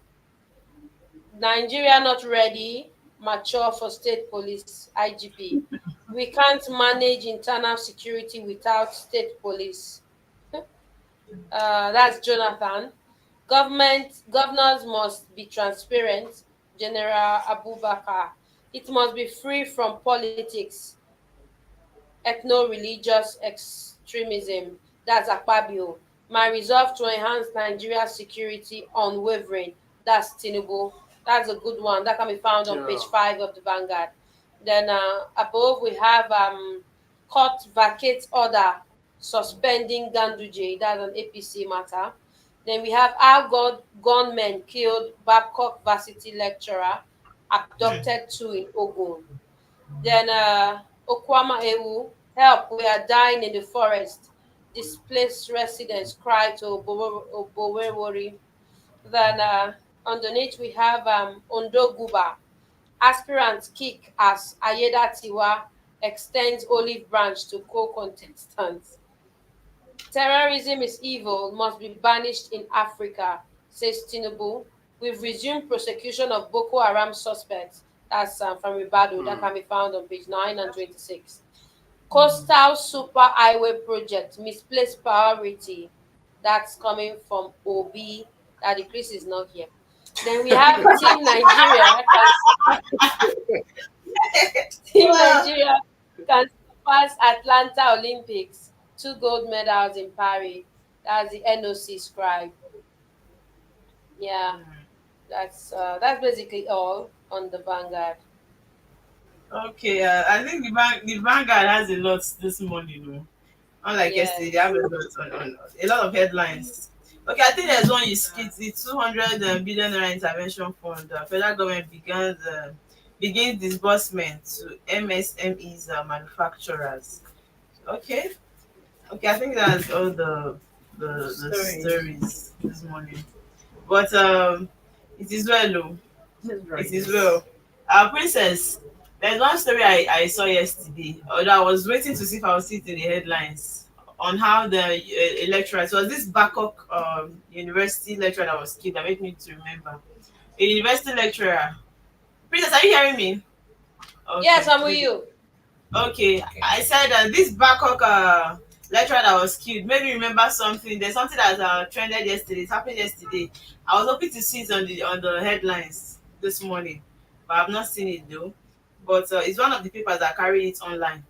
Nigeria not ready, mature for state police. IGP. We can't manage internal security without state police. That's Jonathan. Governors must be transparent. General Abubakar. It must be free from politics, ethno-religious extremism. That's Akpabio. My resolve to enhance Nigeria's security unwavering. That's Tinubu. That's a good one. That can be found on page 5 of the Vanguard. Then above we have court vacate order suspending Ganduje. That's an APC matter. Then we have how gunmen killed Babcock Varsity lecturer, abducted 2 in Ogun. Then Okwama Ewu, help, we are dying in the forest. Displaced residents cry to Oboweri. Then underneath we have Ondo Guba, aspirants kick as Ayeda Tiwa extends olive branch to co-contestants. Terrorism is evil, must be banished in Africa, says Tinubu. We've resumed prosecution of Boko Haram suspects. That's from Ribado. That can be found on page 9 and 26. Coastal Super Highway Project, misplaced priority. That's coming from Obi. That the Chris is not here. Then we have Team Nigeria. Team Nigeria can pass Atlanta Olympics. 2 gold medals in Paris. That's the NOC scribe. Yeah, that's basically all on the Vanguard. Okay, I think the Vanguard has a lot this morning, though. Unlike yesterday, they have a lot of headlines. Okay, I think there's one you skipped. The 200 billion naira intervention fund. The federal government begins disbursement to MSMEs manufacturers. Okay. Okay, I think that's all the stories this morning. But it is well, oh. It is well. Princess, there's one story I saw yesterday. Although I was waiting to see if I would see it in the headlines on how the lecturer. It was this Bangkok university lecturer that was killed. That made me to remember. A university lecturer. Princess, are you hearing me? Yes, Okay. I'm with you. Okay, I said this Bangkok lecturer that was killed made me remember something. There's something that trended yesterday. It happened yesterday. I was hoping to see it on the headlines this morning, but I've not seen it though. But it's one of the papers that carry it online.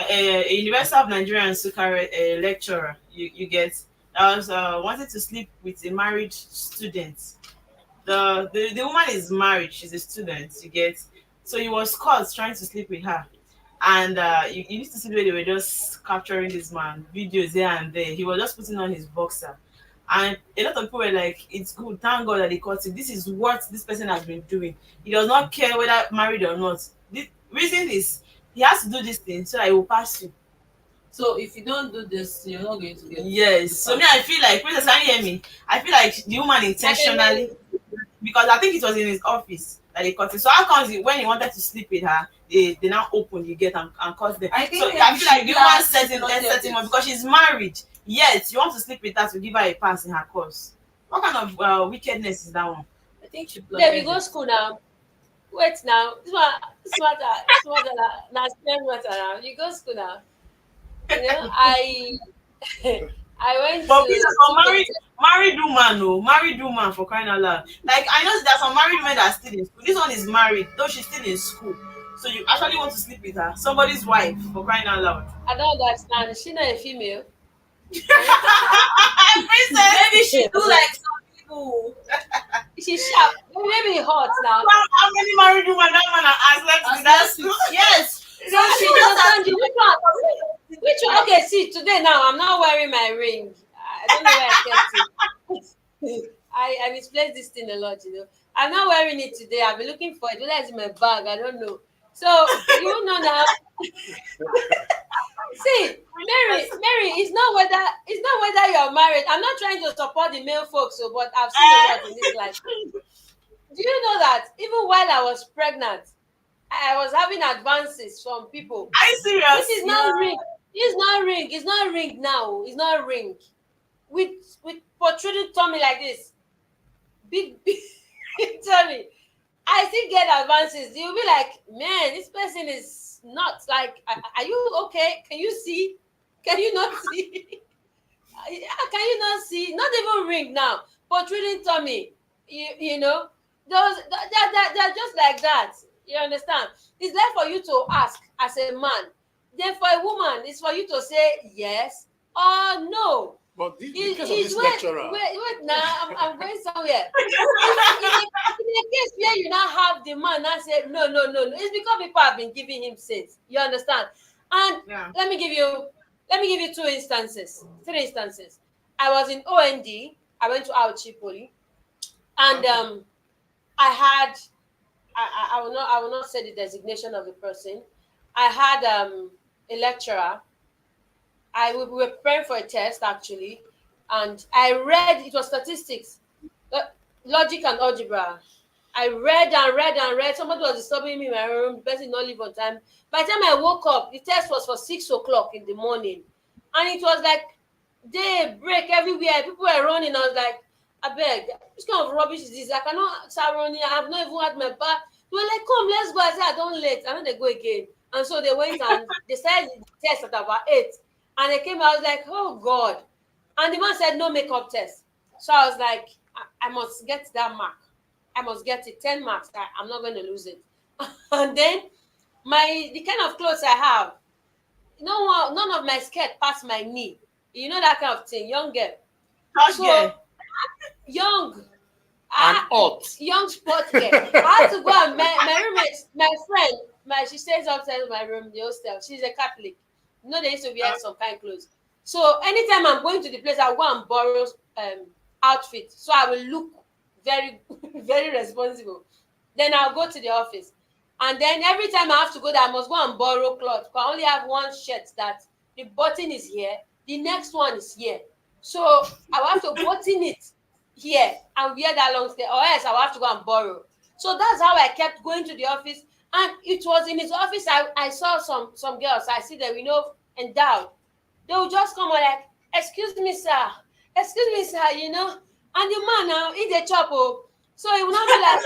A University of Nigerians to carry a lecturer. You get that was wanted to sleep with a married student. The woman is married. She's a student. You get so he was caught trying to sleep with her and you used to see the way they were just capturing this man, videos here and there. He was just putting on his boxer. And a lot of people were like, it's good, thank God that they caught him. This is what this person has been doing. He does not care whether married or not. The reason is he has to do this thing so that he will pass you. So if you don't do this, you're not going to get. Yes. So me, I feel like, Princess, can you hear me? I feel like the woman intentionally, because I think it was in his office that they caught him. So how comes when he wanted to sleep with her, they now open the gate and caught them. I think so I feel like the woman set him up because she's married. Yes, you want to sleep with her to give her a pass in her course. What kind of wickedness is that one? I think she. Then we go school now. Wait now. This one, now spend what around. You go school now. You know, I went but to. for married woman, no, married woman for crying out loud. Like I know there's some married women that are still in school. This one is married, though she's still in school. So you actually want to sleep with her, somebody's wife, for crying out loud. I don't understand. Is she not a female? Princess, Maybe she do like some people. She's sharp. Maybe hot now. How many married women that man has left with that school? Yes. So she understand you. Which one? Okay, see, today now I'm not wearing my ring. I don't know where I kept it. I misplaced this thing a lot, you know. I'm not wearing it today. I've been looking for it. Whether it's in my bag, I don't know. So you know now. See, Mary, it's not whether you're married. I'm not trying to support the male folks, so but I've seen a lot in this life. Do you know that even while I was pregnant, I was having advances from people? Are you serious? This is not ring. It's not ring. It's not ring now. It's not ring. With protruding tummy like this, big tummy. I still get advances. You'll be like, man, this person is nuts. Like, are you okay? Can you see? Can you not see? Can you not see? Not even ring now. Protruding tummy. You know, they're just like that. You understand? It's there for you to ask as a man. Then for a woman, it's for you to say yes or no. But because of this lecturer. Wait now, I'm going somewhere. In a case where you now have the man that said no, it's because people have been giving him since. You understand? And let me give you 3 instances. I was in OND. I went to Auchi Poly, and I will not say the designation of the person. I had a lecturer. We were preparing for a test actually, and I read, it was statistics, logic and algebra. I read and read. Somebody was disturbing me in my room. The person did not leave on time. By the time I woke up, the test was for 6 o'clock in the morning, and it was like day break everywhere. People were running. I was like, I beg, which kind of rubbish is this? I cannot start running. I have not even had my bath. They were like, come, let's go. I said, I don't late. And then they go again. And so they went and they started the test at about 8. And they came, I was like, oh God. And the man said, no makeup test. So I was like, I must get that mark. I must get it, 10 marks. I'm not going to lose it. And then the kind of clothes I have, none of my skirt past my knee. You know that kind of thing, young girl. Young. Young sport girl. I had to go and my roommate, my friend, she stays upstairs in my room, the hostel. She's a Catholic. You know, they used to wear some kind of clothes. So anytime I'm going to the place, I'll go and borrow outfit. So I will look very, very responsible. Then I'll go to the office. And then every time I have to go there, I must go and borrow clothes. I only have one shirt that the button is here, The next one is here. So I will have to button it here and wear that long skirt, or else I will have to go and borrow. So that's how I kept going to the office. And it was in his office I saw some girls. I see them, endowed. They will just come and like, excuse me, sir, and the man now, he the chop. So he will not be like,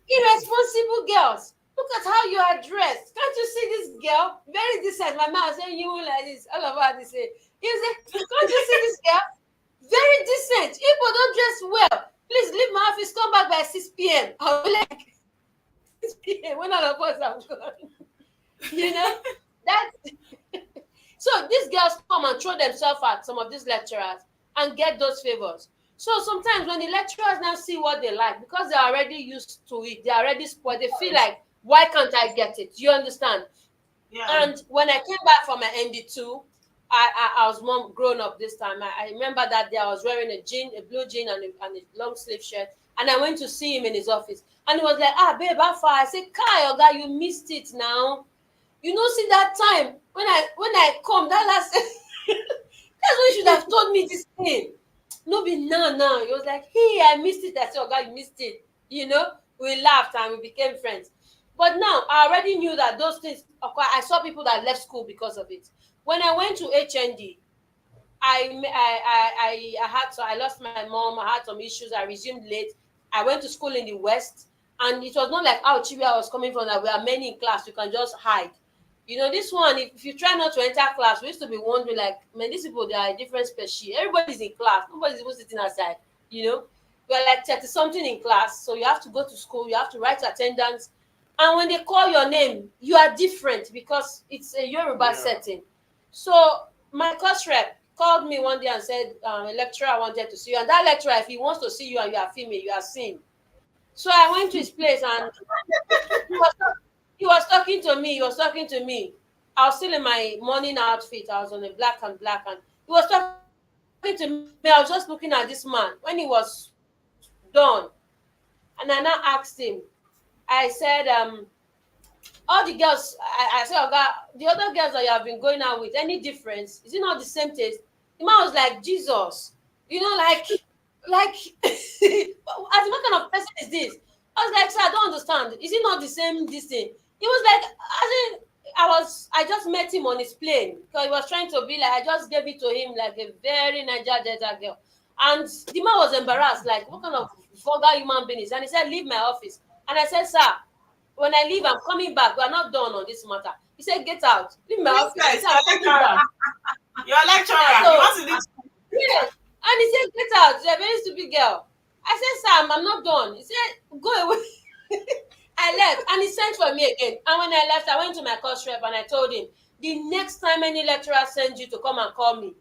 irresponsible girls. Look at how you are dressed. Can't you see this girl? Very decent. My mom saying you like this. All of us they say. He say, can't you see this girl? Very decent. People don't dress well. Please leave my office. Come back by 6 p.m. I'll be like 6 p.m. when all of us are gone. That. So these girls come and throw themselves at some of these lecturers and get those favors. So sometimes when the lecturers now see what they like, because they're already used to it, they're already spoiled, they feel like, why can't I get it? You understand? Yeah. And when I came back from my ND2, I was more grown up this time. I remember that day I was wearing a blue jean and a long sleeve shirt, and I went to see him in his office. And he was like, babe, how far? I said, Kai, Oga, you missed it now. See that time when I come, that last that's when you should have told me this thing. No be now. He was like, hey, I missed it. I said, oh God, you missed it. We laughed and we became friends. But now I already knew that those things occur. I saw people that left school because of it. When I went to HND, I lost my mom. I had some issues. I resumed late. I went to school in the West, and it was not like where I was coming from, that we are many in class. You can just hide. This one, if you try not to enter class, we used to be wondering, like, man, these people, they are a different species. Everybody's in class. Nobody's even sitting outside, We're like 30-something in class, so you have to go to school. You have to write attendance. And when they call your name, you are different because it's a Yoruba setting. So my course rep called me one day and said, a lecturer wanted to see you. And that lecturer, if he wants to see you and you are female, you are seen. So I went to his place and he was talking to me. I was still in my morning outfit. I was on a black and he was talking to me. I was just looking at this man when he was done. And I now asked him, I said, all the girls, I said, oh God, the other girls that you have been going out with, any difference? Is it not the same taste? The man was like, Jesus, like, as what kind of person is this? I was like, sir, I don't understand. Is it not the same this thing? He was like, I just met him on his plane because he was trying to be like, I just gave it to him like a very Niger Delta girl. And the man was embarrassed, like, what kind of vulgar human being is? And he said, leave my office. And I said, sir, when I leave, I'm coming back. We are not done on this matter. He said, get out. Leave my office. I said, I'm coming back. You're a lecturer. Yeah. And he said, get out. You're a very stupid girl. I said, Sam, I'm not done. He said, go away. I left. And he sent for me again. And when I left, I went to my course rep and I told him, the next time any lecturer sends you to come and call me,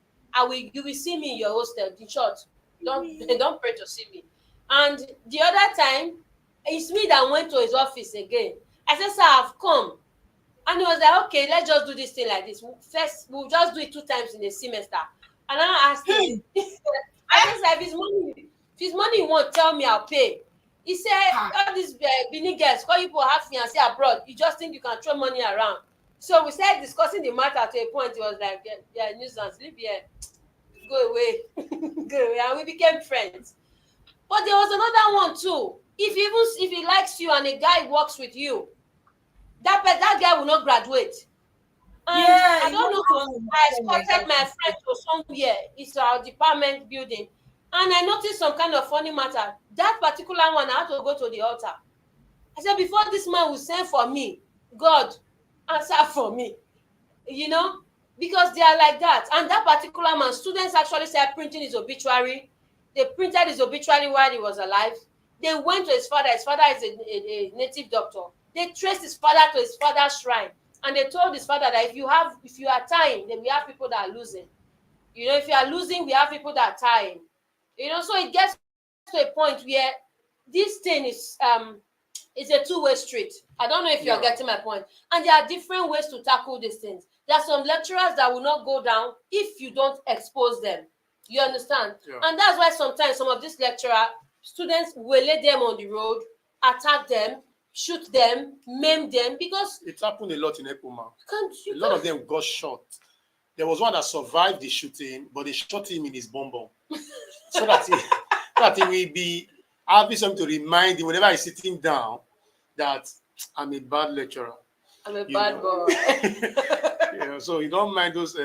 you will see me in your hostel. In short, don't pray to see me. And the other time, it's me that went to his office again. I said, sir, I've come. And he was like, okay, let's just do this thing like this. First, we'll just do it 2 times in a semester. And I asked him, I said, sir, if his money he won't tell me, I'll pay. He said, all these Benin girls, call people have fiancé abroad. You just think you can throw money around. So we started discussing the matter to a point. He was like, yeah, nuisance, leave here. Go away. Go away. And we became friends. But there was another one too. If he likes you and a guy works with you, that guy will not graduate. And I don't know. I escorted my friend to somewhere. It's our department building. And I noticed some kind of funny matter. That particular one, I had to go to the altar. I said, before this man will send for me, God, answer for me. Because they are like that. And that particular man, students actually started printing his obituary. They printed his obituary while he was alive. They went to his father. His father is a native doctor. They traced his father to his father's shrine. And they told his father that if you are tying, then we have people that are losing. If you are losing, we have people that are tying. So it gets to a point where this thing is a two-way street. I don't know if you're getting my point. And there are different ways to tackle these things. There are some lecturers that will not go down if you don't expose them. You understand? Yeah. And that's why sometimes some of these students will lay them on the road, attack them, shoot them, maim them, because it happened a lot in Epoma. A lot of them got shot. There was one that survived the shooting, but they shot him in his bum bum. So that he will be having something to remind him whenever he's sitting down that I'm a bad lecturer. I'm a bad boy. Yeah, so you don't mind those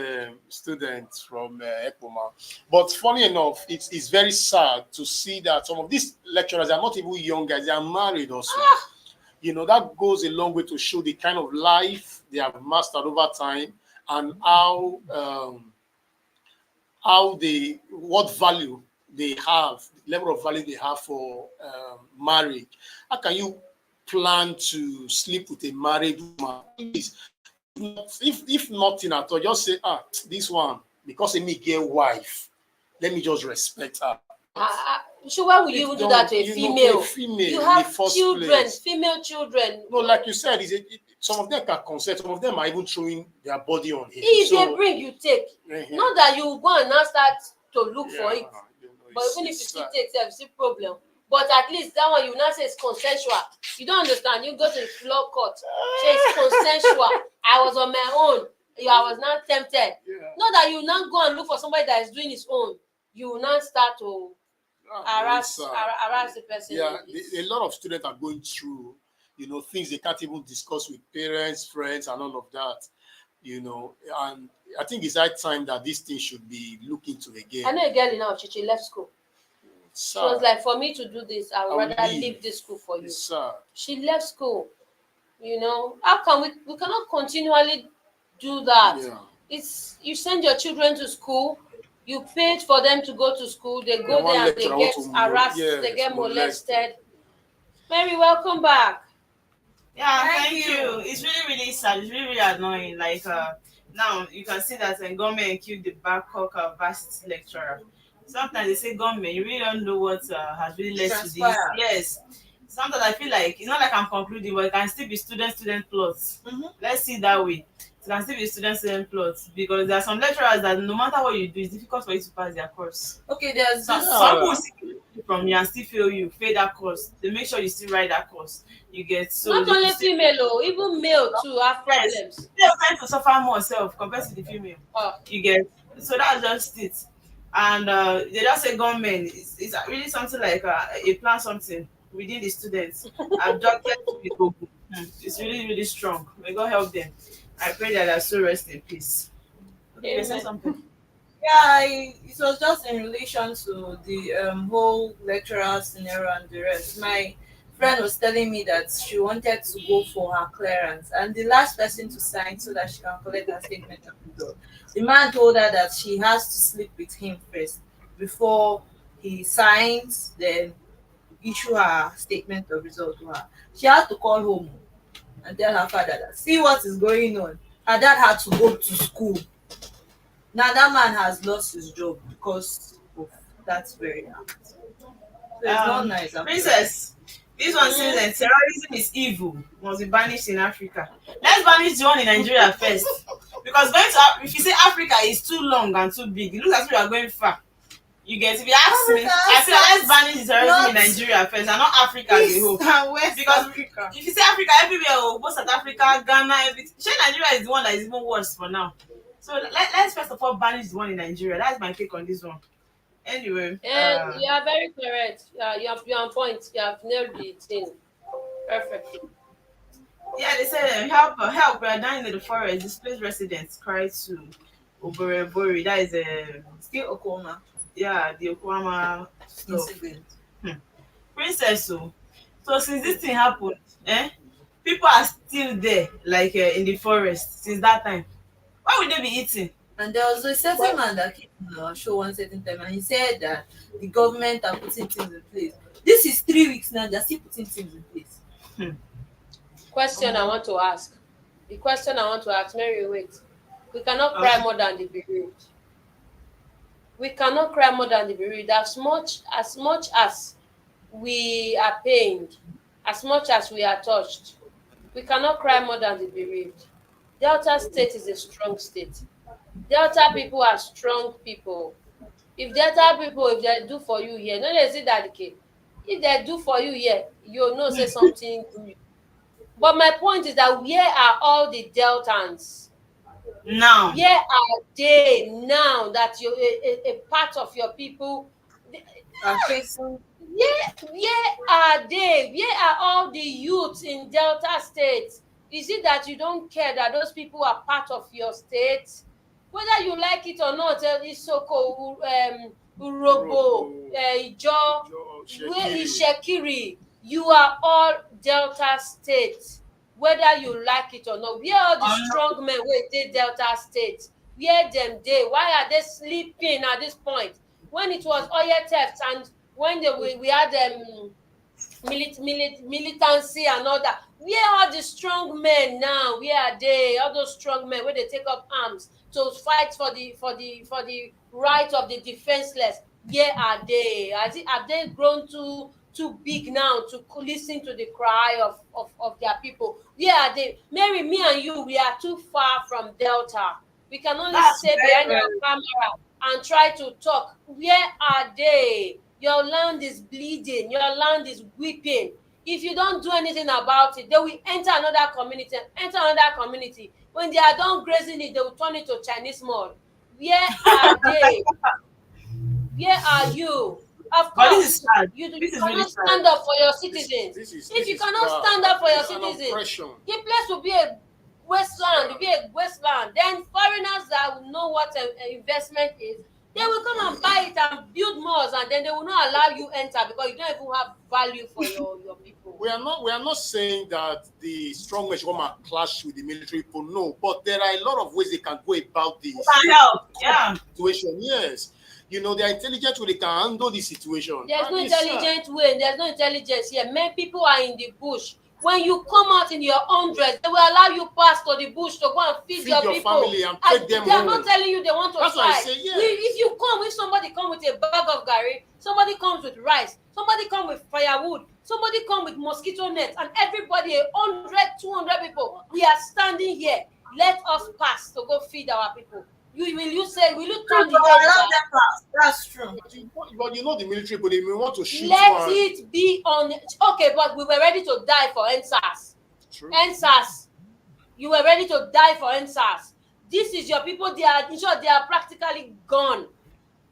students from Ekpoma. But funny enough, it's very sad to see that some of these lecturers are not even young guys, they are married also. That goes a long way to show the kind of life they have mastered over time and what value they have, level of value they have for marriage. How can you plan to sleep with a married woman? If nothing at all, just say, this one, because of me get wife, let me just respect her. So why would you even do that to a female? You have children, female children. No, like you said, some of them can consent. Some of them are even throwing their body on him. If they bring, you take. Not that you go and now start to look for it. But even if you still take, it's a problem. But at least that one you now say it's consensual. You don't understand. You go to the law court. Say it's consensual. I was on my own. I was not tempted. Not that you now go and look for somebody that is doing his own. You will now start to harass the person. Yeah, a lot of students are going through, things they can't even discuss with parents, friends, and all of that. And I think it's high time that this thing should be looked into again. I know a girl in our church, she left school. She was like, for me to do this, I would rather leave this school for you. She left school. How can we cannot continually do that? Yeah. You send your children to school, you paid for them to go to school, they go there and they get harassed, they get molested. Mary, welcome back. Yeah, thank you. It's really sad. It's really annoying. Like now you can see that the government killed the Babcock varsity lecturer. Sometimes they say government, you really don't know what has really led to this. Yes. Sometimes I feel like it's not like I'm concluding, but it can still be student plots. Let's see it that way. It can still be student plots because there are some lecturers that no matter what you do, it's difficult for you to pass their course. Okay, there's some people still from you and still fail that course. They make sure you still write that course. You get so not only female, even male too have problems. They're trying to suffer more self compared to the female. You get so that's just it. And they just say government it's really something like a plan something within the students. Abducted people. It's really strong. May God help them. I pray that they're so rest in peace. Okay, you say something. Yeah, it was just in relation to the whole lecturer scenario and the rest. My friend was telling me that she wanted to go for her clearance, and the last person to sign so that she can collect her statement of result. The man told her that she has to sleep with him first before he signs, then issue her statement of result to her. She had to call home and tell her father that see what is going on. Her dad had to go to school. Now that man has lost his job because of that very act. So it's not nice. Princess, this one says that terrorism is evil, must be banished in Africa. Let's banish the one in Nigeria first. Because if you say Africa is too long and too big, it looks as if we are going far. You get, if you ask me, I feel like let's banish the terrorism in Nigeria first and not Africa as a whole. Because Africa. If you say Africa everywhere, both South Africa, Ghana, everything. Nigeria is the one that is even worse for now. So let's first of all banish the one in Nigeria. That's my take on this one. Anyway. And you are very correct. You're on point. You have nailed the thing perfectly. Yeah, they said help. We are dying in the forest. Displaced residents cry to Oborebori. That is still Oklahoma. Yeah, the Oklahoma incident. Princess, so since this thing happened, people are still there, like in the forest since that time. Why would they be eating? And there was a certain man that came on our show one certain time, and he said that the government are putting things in place. This is 3 weeks now; they're still putting things in place. Question I want to ask. The question I want to ask, Mary, wait. We cannot cry more than the bereaved. We cannot cry more than the bereaved. As much as we are pained, as much as we are touched, we cannot cry more than the bereaved. Delta State is a strong state. Delta people are strong people. If Delta people, if they do for you here, no, they say that okay. If they do for you here, you know say something good. But my point is that where are all the Deltans? Now, Where are they now that you a part of your people? Are facing Where are they? Where are all the youths in Delta State? Is it that you don't care that those people are part of your state? Whether you like it or not, Isoko, Urobo, Ijo, where is Shekiri? You are all Delta State. Whether you like it or not, where are the strong men wey dey Delta State? Where them dey? Why are they sleeping at this point? When it was oil theft and when we had militancy and all that, where are the strong men now? Where are they? All those strong men where they take up arms to fight for the right of the defenseless. Where are they? Have they grown too big now to listen to the cry of their people? Where are they? Mary, me and you, we are too far from Delta. We can only stay behind our camera and try to talk. Where are they? Your land is bleeding. Your land is weeping. If you don't do anything about it, they will enter another community. When they are done grazing it, they will turn it to Chinese mall. Where are they? Where are you? Of course, you cannot stand up for your citizens. If you cannot stand up for your citizens, the place will be a wasteland. Then foreigners that will know what investment is, they will come and buy it and build malls, and then they will not allow you enter because you don't even have value for your people. We are not saying that the strong men should come and clash with the military people. No, but there are a lot of ways they can go about this situation. Yes. You know, they are intelligent way, they can handle the situation. There's no intelligent way, there's no intelligence here. Many people are in the bush. When you come out in your hundreds, they will allow you pass to the bush to go and feed your people. Family and take them they are home. not telling you they want to That's fight. What I say, yeah. If somebody come with a bag of gari, somebody comes with rice, somebody come with firewood, somebody come with mosquito nets, and everybody, 100, 200 people, we are standing here. Let us pass to go feed our people. Will you turn the pass? That's true. But you know the military, but they may want to shoot. Let it be on. Okay, but we were ready to die for NSAS. True. NSAS. You were ready to die for NSAS. This is your people. They are practically gone.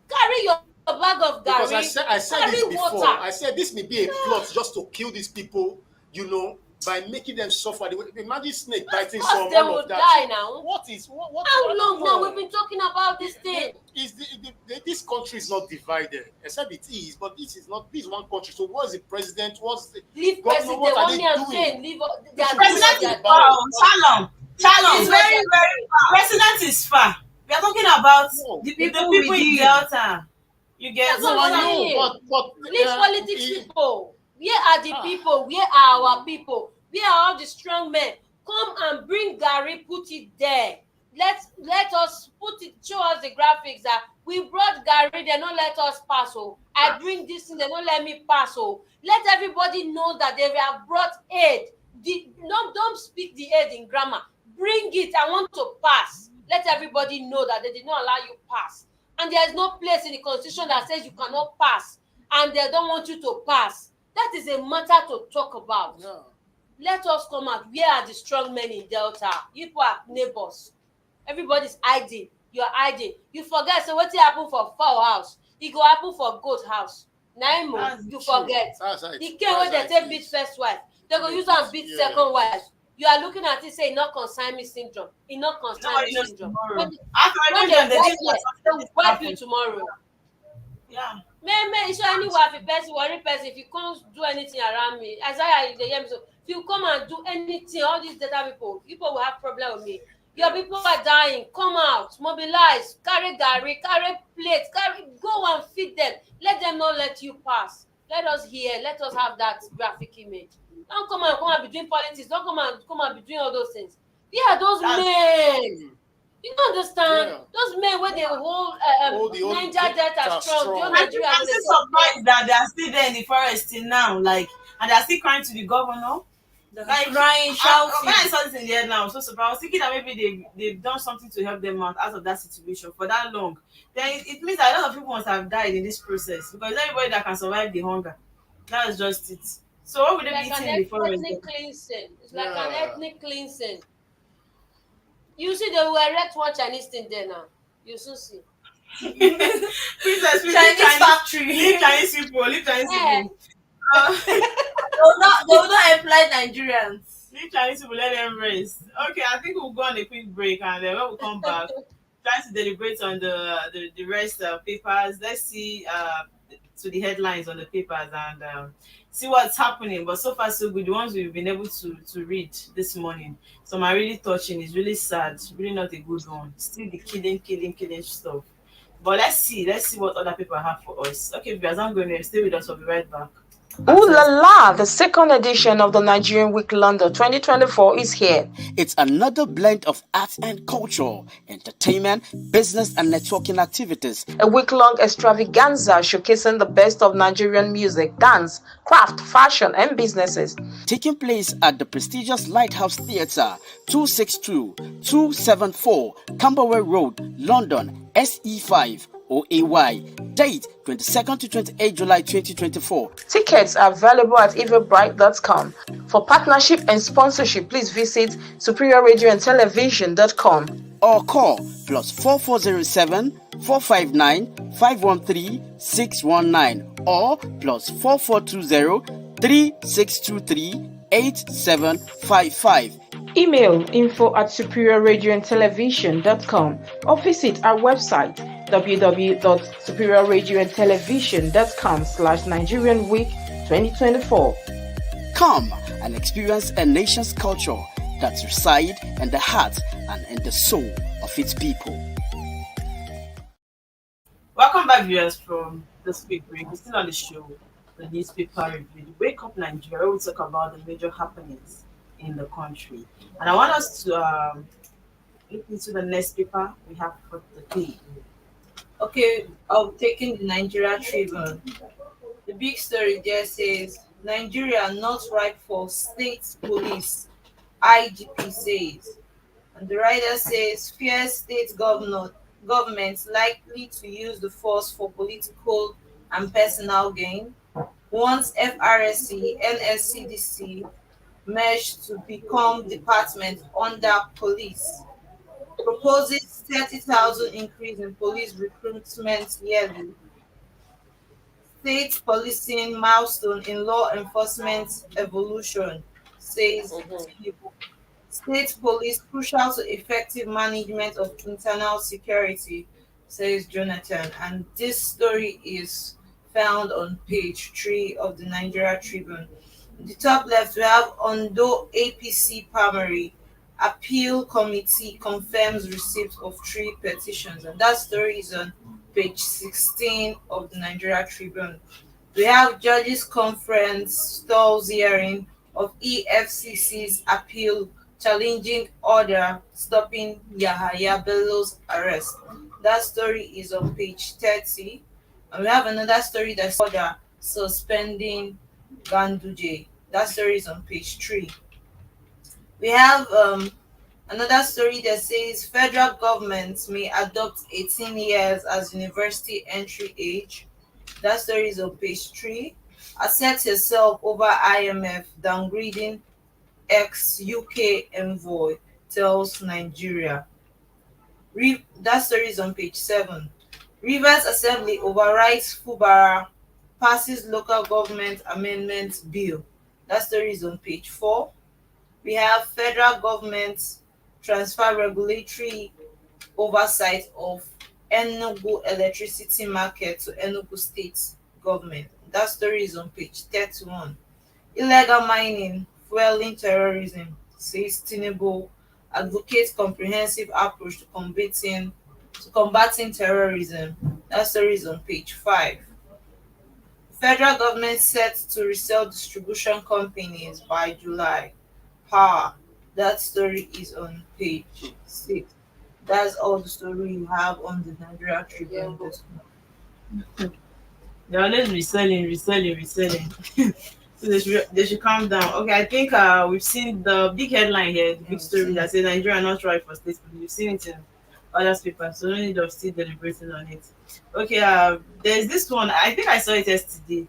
Carry your bag of gari. Because I said this before. Water. I said this may be a plot just to kill these people. You know, by making them suffer. Imagine snake biting someone. They will die now. What? How long now? We've been talking about this thing. This country is not divided, except it is, but this is not. This is one country. So what's the president? What's the government? What are they doing? The president is far. Shalom. It's very, very far. President is far. We are talking about the people in Delta. You get Leave politics people. Where are the people? Where are our people? Where are all the strong men? Come and bring gari, put it there. Let us put it, show us the graphics that we brought gari, they don't let us pass. Oh, I bring this thing, they don't let me pass. Oh, let everybody know that they have brought aid. Don't speak the aid in grammar. Bring it. I want to pass. Let everybody know that they did not allow you pass. And there is no place in the constitution that says you cannot pass, and they don't want you to pass. That is a matter to talk about. Yeah. Let us come out. Where are the strong men in Delta? You people are neighbors. Everybody's hiding. You're hiding. You forget. So what happened for fowl house? It go happen for goat house. Naimo, you forget. The king when they take beat first wife, they go use and beat second wife. You are looking at it saying not consign me syndrome. It not consign me syndrome. When they wipe you tomorrow. Yeah. Man, so any worry person, if you can't do anything around me, as I if you come and do anything, all these data people will have problem with me. Your people are dying. Come out, mobilize, carry gari, carry plates, go and feed them. Let them not let you pass. Let us hear. Let us have that graphic image. Don't come and be doing politics. Don't come and be doing all those things. Yeah, those men. You don't understand? Yeah. Those men where they hold Niger Delta strong. I'm still surprised that they are still there in the forest till now, and they are still crying to the governor. Crying, shouting. When I saw this in the air now, I was so surprised. I was thinking that maybe they've done something to help them out of that situation for that long. Then it means that a lot of people must have died in this process because everybody that can survive the hunger. That is just it. So what would they be eating in the forest? It's like an ethnic cleansing. You see, they will erect one Chinese thing there now. You soon see. Princess, Chinese factory. leave Chinese people, leave Chinese Eh. people. Uh, They will not employ Nigerians. leave Chinese people, let them rest. Okay, I think we'll go on a quick break, and then when we come back, try to deliberate on the rest papers. Let's see to the headlines on the papers and see what's happening. But so far so good. The ones we've been able to read this morning, some are really touching. It's really sad. Really not a good one. Still the killing stuff. But let's see what other people have for us. Okay, viewers, I'm going to stay with us. I'll be right back. Ooh la la! The second edition of the Nigerian Week London 2024 is here. It's another blend of arts and culture, entertainment, business and networking activities. A week-long extravaganza showcasing the best of Nigerian music, dance, craft, fashion and businesses. Taking place at the prestigious Lighthouse Theatre, 262-274 Camberwell Road, London, SE5. OAY. Date 22nd to 28 July 2024. Tickets are available at everbright.com. For partnership and sponsorship, please visit superiorradioandtelevision.com or call +4407 459 513 619 or +4420 3623 8755. Email info@superiorradioandtelevision.com or visit our website www.superiorradioandtelevision.com/Nigerian Week 2024. Come and experience a nation's culture that resides in the heart and in the soul of its people. Welcome back, viewers, from this quick break. We're still on the show, the newspaper review. Wake Up Nigeria. We talk about the major happenings in the country, and I want us to look into the next paper we have for the day. Okay, I'm taking the Nigeria Tribune. The big story there says Nigeria not ripe for state police, IGP says. And the writer says fear state governments likely to use the force for political and personal gain. Once FRSC, NSCDC merged to become department under police. Proposes 30,000 increase in police recruitment yearly. State policing milestone in law enforcement evolution, says Tinubu. State police crucial to effective management of internal security, says Jonathan. And this story is found on page 3 of the Nigeria Tribune. In the top left, we have Ondo APC primary appeal committee confirms receipt of 3 petitions, and that story is on page 16 of the Nigeria Tribune. We have judges conference stalls hearing of EFCC's appeal challenging order stopping Yahaya Bello's arrest. That story is on page 30. And we have another story that's order suspending Ganduje. That story is on page 3. We have another story that says federal government may adopt 18 years as university entry age. That story is on page 3. Assert yourself over IMF downgrading ex-UK envoy tells Nigeria. That story is on page 7. Rivers Assembly overrides Fubara, passes local government amendment bill. That story is on page 4. We have federal government transfer regulatory oversight of Enugu electricity market to Enugu state government. That story is on page 31. Illegal mining, fueling terrorism, says Tinubu, advocates comprehensive approach to combating terrorism. That story is on page 5. Federal government set to resell distribution companies by July. Power. That story is on page 6. That's all the story you have on the Nigeria Tribune this month. They're always reselling. So they should calm down. Okay, I think we've seen the big headline here, the big story that says Nigeria not right for state police. We've seen it in other papers, so no need of still deliberating on it. Okay, there's this one. I think I saw it yesterday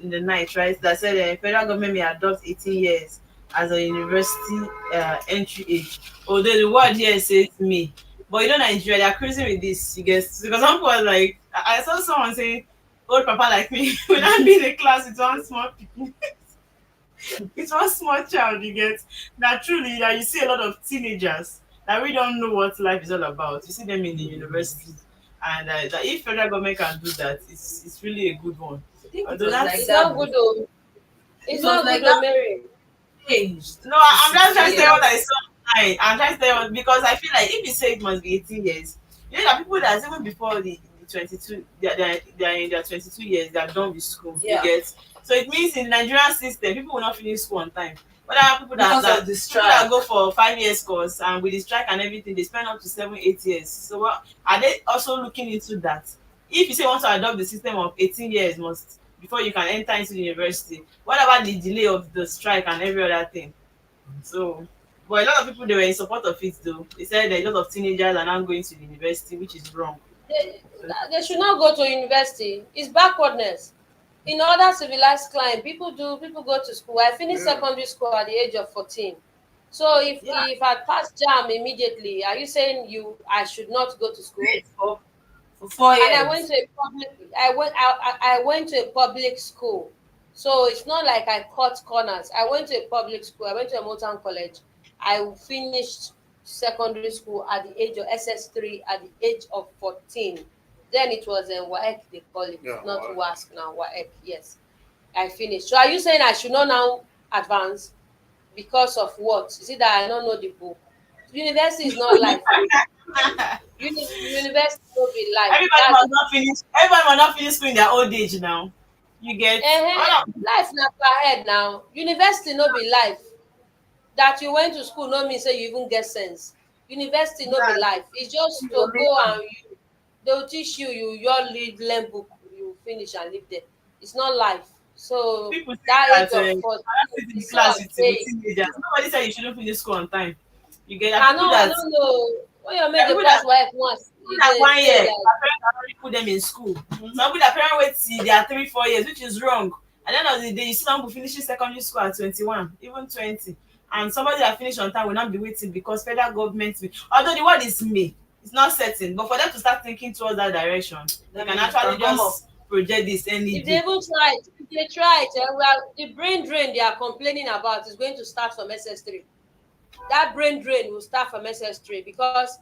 in the night, right? That said federal government may adopt 18 years as a university entry age. Although the word here says May, but you know Nigeria, they are crazy with this. You guess because some people are like, I saw someone saying, "Old papa like me will not be in a class with one small people." It's one small child. You get that truly that you see a lot of teenagers that we don't know what life is all about. You see them in the university, and that if federal government can do that, it's really a good one. I think it Although was that's like It's that not before. good though. It It's was not like good though, that Mary. changed no, to I'm just trying to 16 say what I years. saw online. I'm trying to say because I feel like if you say it must be 18 years, you know that people that even before the 22, they're in their 22 years, they're done with school. You Yeah, get so it means in the Nigerian system, people will not finish school on time. But there are people because of the people that strike. go for 5 years course and with the strike and everything, they spend up to 7, 8 years. So what are they also looking into that? If you say you want to adopt the system of 18 years must before you can enter into the university, what about the delay of the strike and every other thing? So, but a lot of people they were in support of it though. They said that a lot of teenagers are now going to the university, which is wrong. They, So, they should not go to university. It's backwardness. In other civilized clime, people go to school. I finished secondary school at the age of 14. So yeah, if I pass jam immediately, are you saying I should not go to school? great. For four And I went years. to a public I went to a public school. So it's not like I cut corners. I went to a public school. I went to a Motown college. I finished secondary school at the age of SS3 at the age of 14. Then it was WAEC they call it, Yeah, not well, WASC now, WAEC, yes. I finished. So are you saying I should not now advance because of what? Is it that I don't know the book? University is not life. University will be life. Everybody That's must not finish. Everybody must not finish school in their old age now. You get all of life na per head now. University no be life. That you went to school no mean say you even get sense. University no be that. life. It's just to go and they'll teach you, you your learn book, you finish and leave there. It's not life. So People say that age that of I 14 sit in the is so class with outdated. teenagers. Nobody said you shouldn't finish school on time. You get I people know, I that don't know. When you there make are the people pass that wife once, people you that dey 1 year say their that parents have already put them in school. Some people that parents wait till they are 3, 4 years, which is wrong. At the end of the day, you see some people finishing secondary school at 21, even 20. And somebody that finish on time will not be waiting because federal government will, although the word is may, it's not certain, but for them to start thinking towards that direction, they I can mean, it actually can come up. just project this any if they day. even try it, if they try it, well, the brain drain they are complaining about is going to start from SS3. That brain drain will start from SS3 because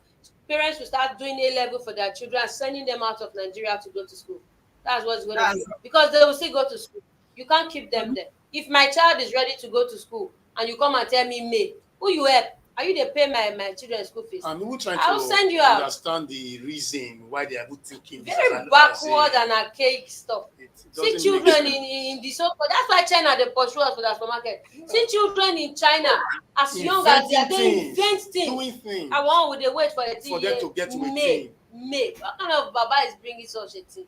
parents will start doing A level for their children, sending them out of Nigeria to go to school. That's what's going to That's be because they will still go to school. You can't keep them there. If my child is ready to go to school and you come and tell me, May, who you help? Are you to pay my children's school fees? I'm even trying I'll to send you out. understand the reason why they are even thinking this. Very backward and archaic stuff. See Doesn't children make sense. in the so-called, that's why China they pursue us for the supermarket. See children in China as young as they are, Inventing they things, invent things. doing things I want would they wait for 18 for them years? to get to May 18. May. What kind of baba is bringing such a thing?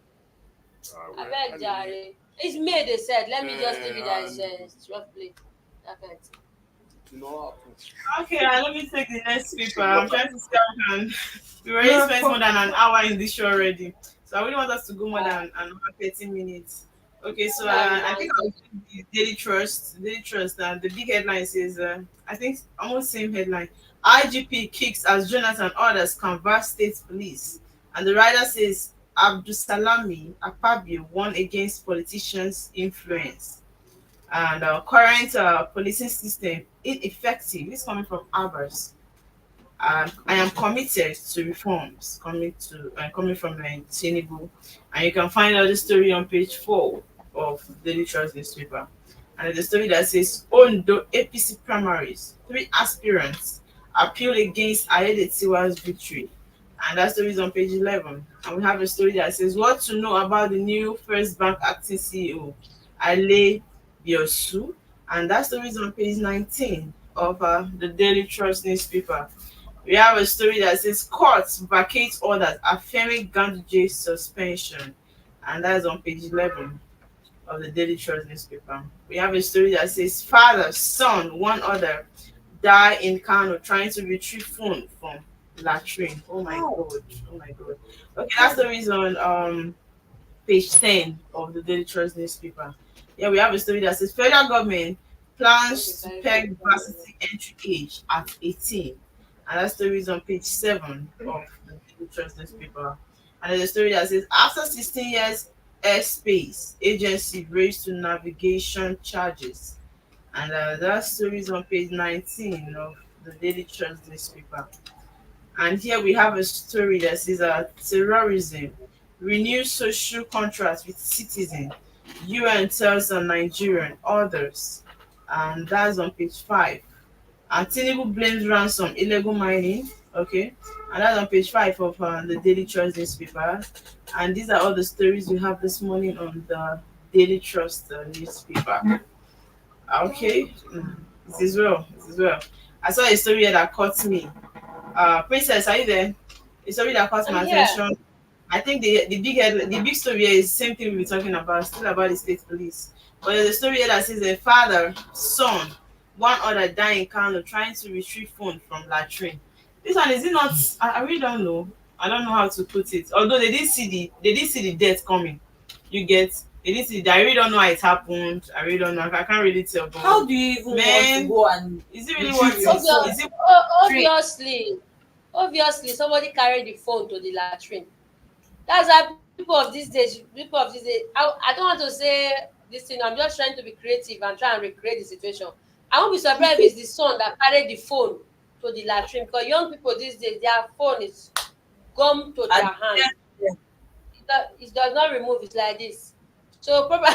I beg Jare. It's May they said. Let me just leave it as roughly that kind of thing. okay. Let me take the next paper. I'm trying to see how we can. We already spent more than an hour in this show already, so I really want us to go more than an hour, 13 minutes. Okay, so I think I'll do the Daily Trust. Daily Trust, and the big headline says, I think almost same headline. IGP kicks as Jonathan orders canvass state police, and the writer says Abdusalami Akpabio won against politicians' influence, and current policing system ineffective. This is coming from Albers. I am committed to reforms coming from Tinubu, and you can find out the story on page 4 of the Daily Trust newspaper. And the story that says Ondo APC primaries, 3 aspirants appeal against Ayedetiwa's victory, and that story is on page 11. And we have a story that says what to know about the new First Bank acting CEO, Ale Biosu, and that story is on page 19 of the Daily Trust newspaper. We have a story that says courts vacate orders affirming Gandhi's suspension, and that is on page 11 of the Daily Trust newspaper. We have a story that says father, son, one other die in Kano trying to retrieve phone from latrine. Oh my god! Oh my god! Okay, that story is on page 10 of the Daily Trust newspaper. Yeah, we have a story that says federal government Plans to peg varsity entry age at 18. And that story is on page 7 of the Daily Trust newspaper. And there's a story that says, after 16 years airspace, agency raised to navigation charges. And that story is on page 19 of the Daily Trust newspaper. And here we have a story that says terrorism, renew social contract with citizen, UN tells the Nigerian others. And that's on page 5. And Tinubu blames ransom, illegal mining. Okay. And that's on page 5 of the Daily Trust newspaper. And these are all the stories we have this morning on the Daily Trust newspaper. Okay. It is well. It is well. I saw a story here that caught me. Princess, are you there? A story that caught my attention. I think the big story here is same thing we were talking about, still about the state police. But there's a story here that says a father, son, one other die in Kano trying to retrieve phone from latrine. This one is it not? I really don't know. I don't know how to put it. Although they didn't see the death coming. You get they didn't see. I really don't know how it happened. I really don't know. I can't really tell. But How do you even want to go and is it really what? Obviously, somebody carried the phone to the latrine. That's why people of these days, I don't want to say this thing. I'm just trying to be creative and try and recreate the situation. I won't be surprised if it's the son that carried the phone to the latrine, because young people these days, their phone is gum to their hand. It does not remove it like this. So probably.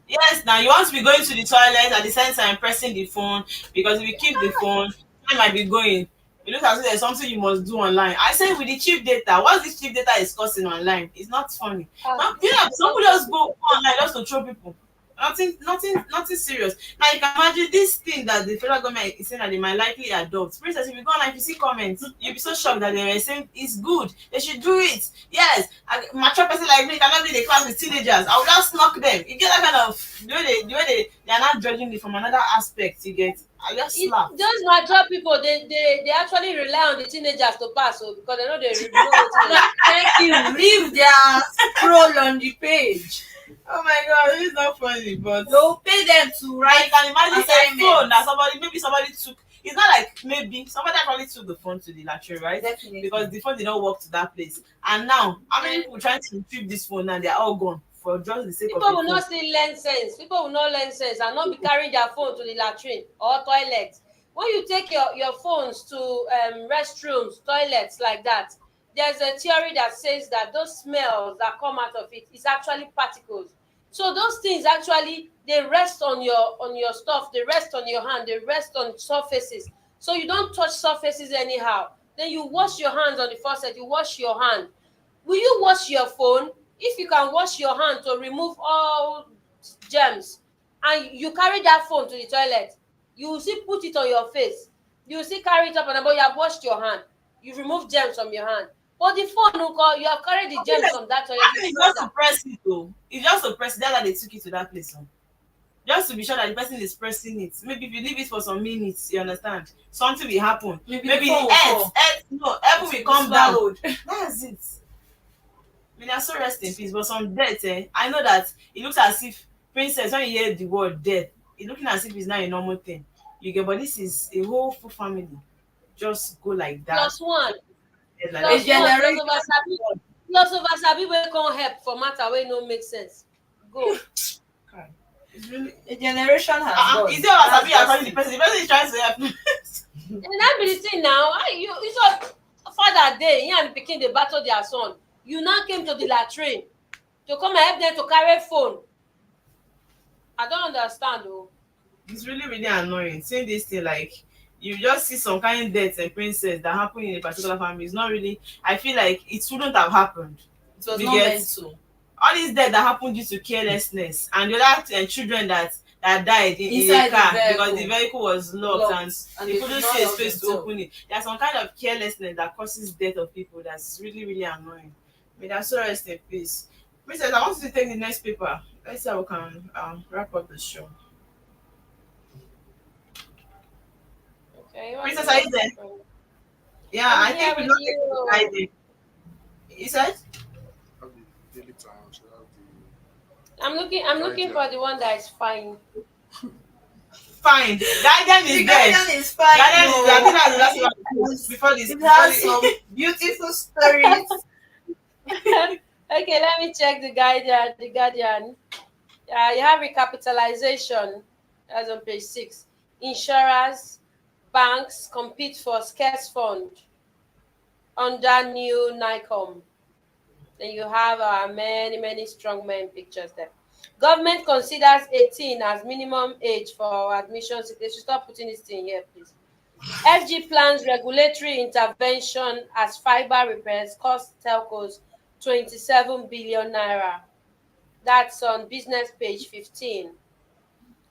Yes, now you want to be going to the toilet at the same time pressing the phone, because if you keep the phone, time might be going. You look as if there's something you must do online. I say with the cheap data, what's this cheap data is costing online? It's not funny. Somebody just go online just to throw people. Nothing serious. Now you can imagine this thing that the federal government is saying that they might likely adopt. Princess, if you go online, if you see comments, you'll be so shocked that they were saying it's good. They should do it. Yes, a mature person like me cannot be in the class with teenagers. I will just knock them. You get that kind of the way they are not judging it from another aspect. You get. I just slap. Those mature people, they actually rely on the teenagers to pass, so because they know they know. Thank you. Leave their scroll on the page. Oh my God, this is not funny, but they'll pay them to write. You can imagine a phone that somebody took. It's not like maybe somebody actually took the phone to the latrine, right? Definitely. Because the phone did not walk to that place. And now, how many people trying to retrieve this phone and they're all gone for just the sake of people will not still learn sense. People will not learn sense and not be carrying their phone to the latrine or toilet. When you take your phones to restrooms, toilets like that, there's a theory that says that those smells that come out of it is actually particles. So those things actually, they rest on your stuff, they rest on your hand, they rest on surfaces. So you don't touch surfaces anyhow. Then you wash your hands on the faucet, you wash your hand. Will you wash your phone? If you can wash your hand to remove all germs, and you carry that phone to the toilet, you will still put it on your face. You will still carry it up and about, you have washed your hand. You remove germs from your hand. But the phone, you have carried the germs from that toilet. It's just to press it though. It's just to press it. That's why they took it to that place. Just to be sure that the person is pressing it. Maybe if you leave it for some minutes, you understand, something will happen. Maybe the earth will come down. That's it. I mean, they're so rest in peace. But some death, I know that it looks as if, Princess, when you hear the word death, it's looking as if it's not a normal thing. You get, but this is a whole full family. Just go like that. Plus one. Like Plus over sabi wey come help for matter wey no make sense. Go. It's really a generation has gone. Is it over sabi you're calling the person? The person is trying to help. And that be the thing now. You saw father day, he and the pikin dey battle their son. You now came to the latrine to come and help them to carry phone. I don't understand though. It's really, really annoying seeing this thing. Like, you just see some kind of deaths and Princess that happen in a particular family. It's not really, I feel like it shouldn't have happened. It was not meant to. All these deaths that happened due to carelessness, and the other children that died in a car because the vehicle was locked and they couldn't see a space to open it. There's some kind of carelessness that causes death of people that's really, really annoying. May that so rest in peace. Princess, I want you to take the next paper. Let's see how we can wrap up the show. Okay, Princess, are you there? Yeah, I think we're not taking the. You said? I'm looking for the one that is fine. Fine. Guidance is The there. guardian is fine. Guidance is there. I think that's the last one before this. It has some beautiful stories. Okay, let me check the Guardian. The Guardian. You have recapitalization. That's on page 6. Insurers, banks compete for scarce fund under new NICOM. Then you have many strong men pictures there. Government considers 18 as minimum age for admissions. They should stop putting this thing here, please. FG plans regulatory intervention as fiber repairs cost telcos 27 billion naira. That's on business page 15.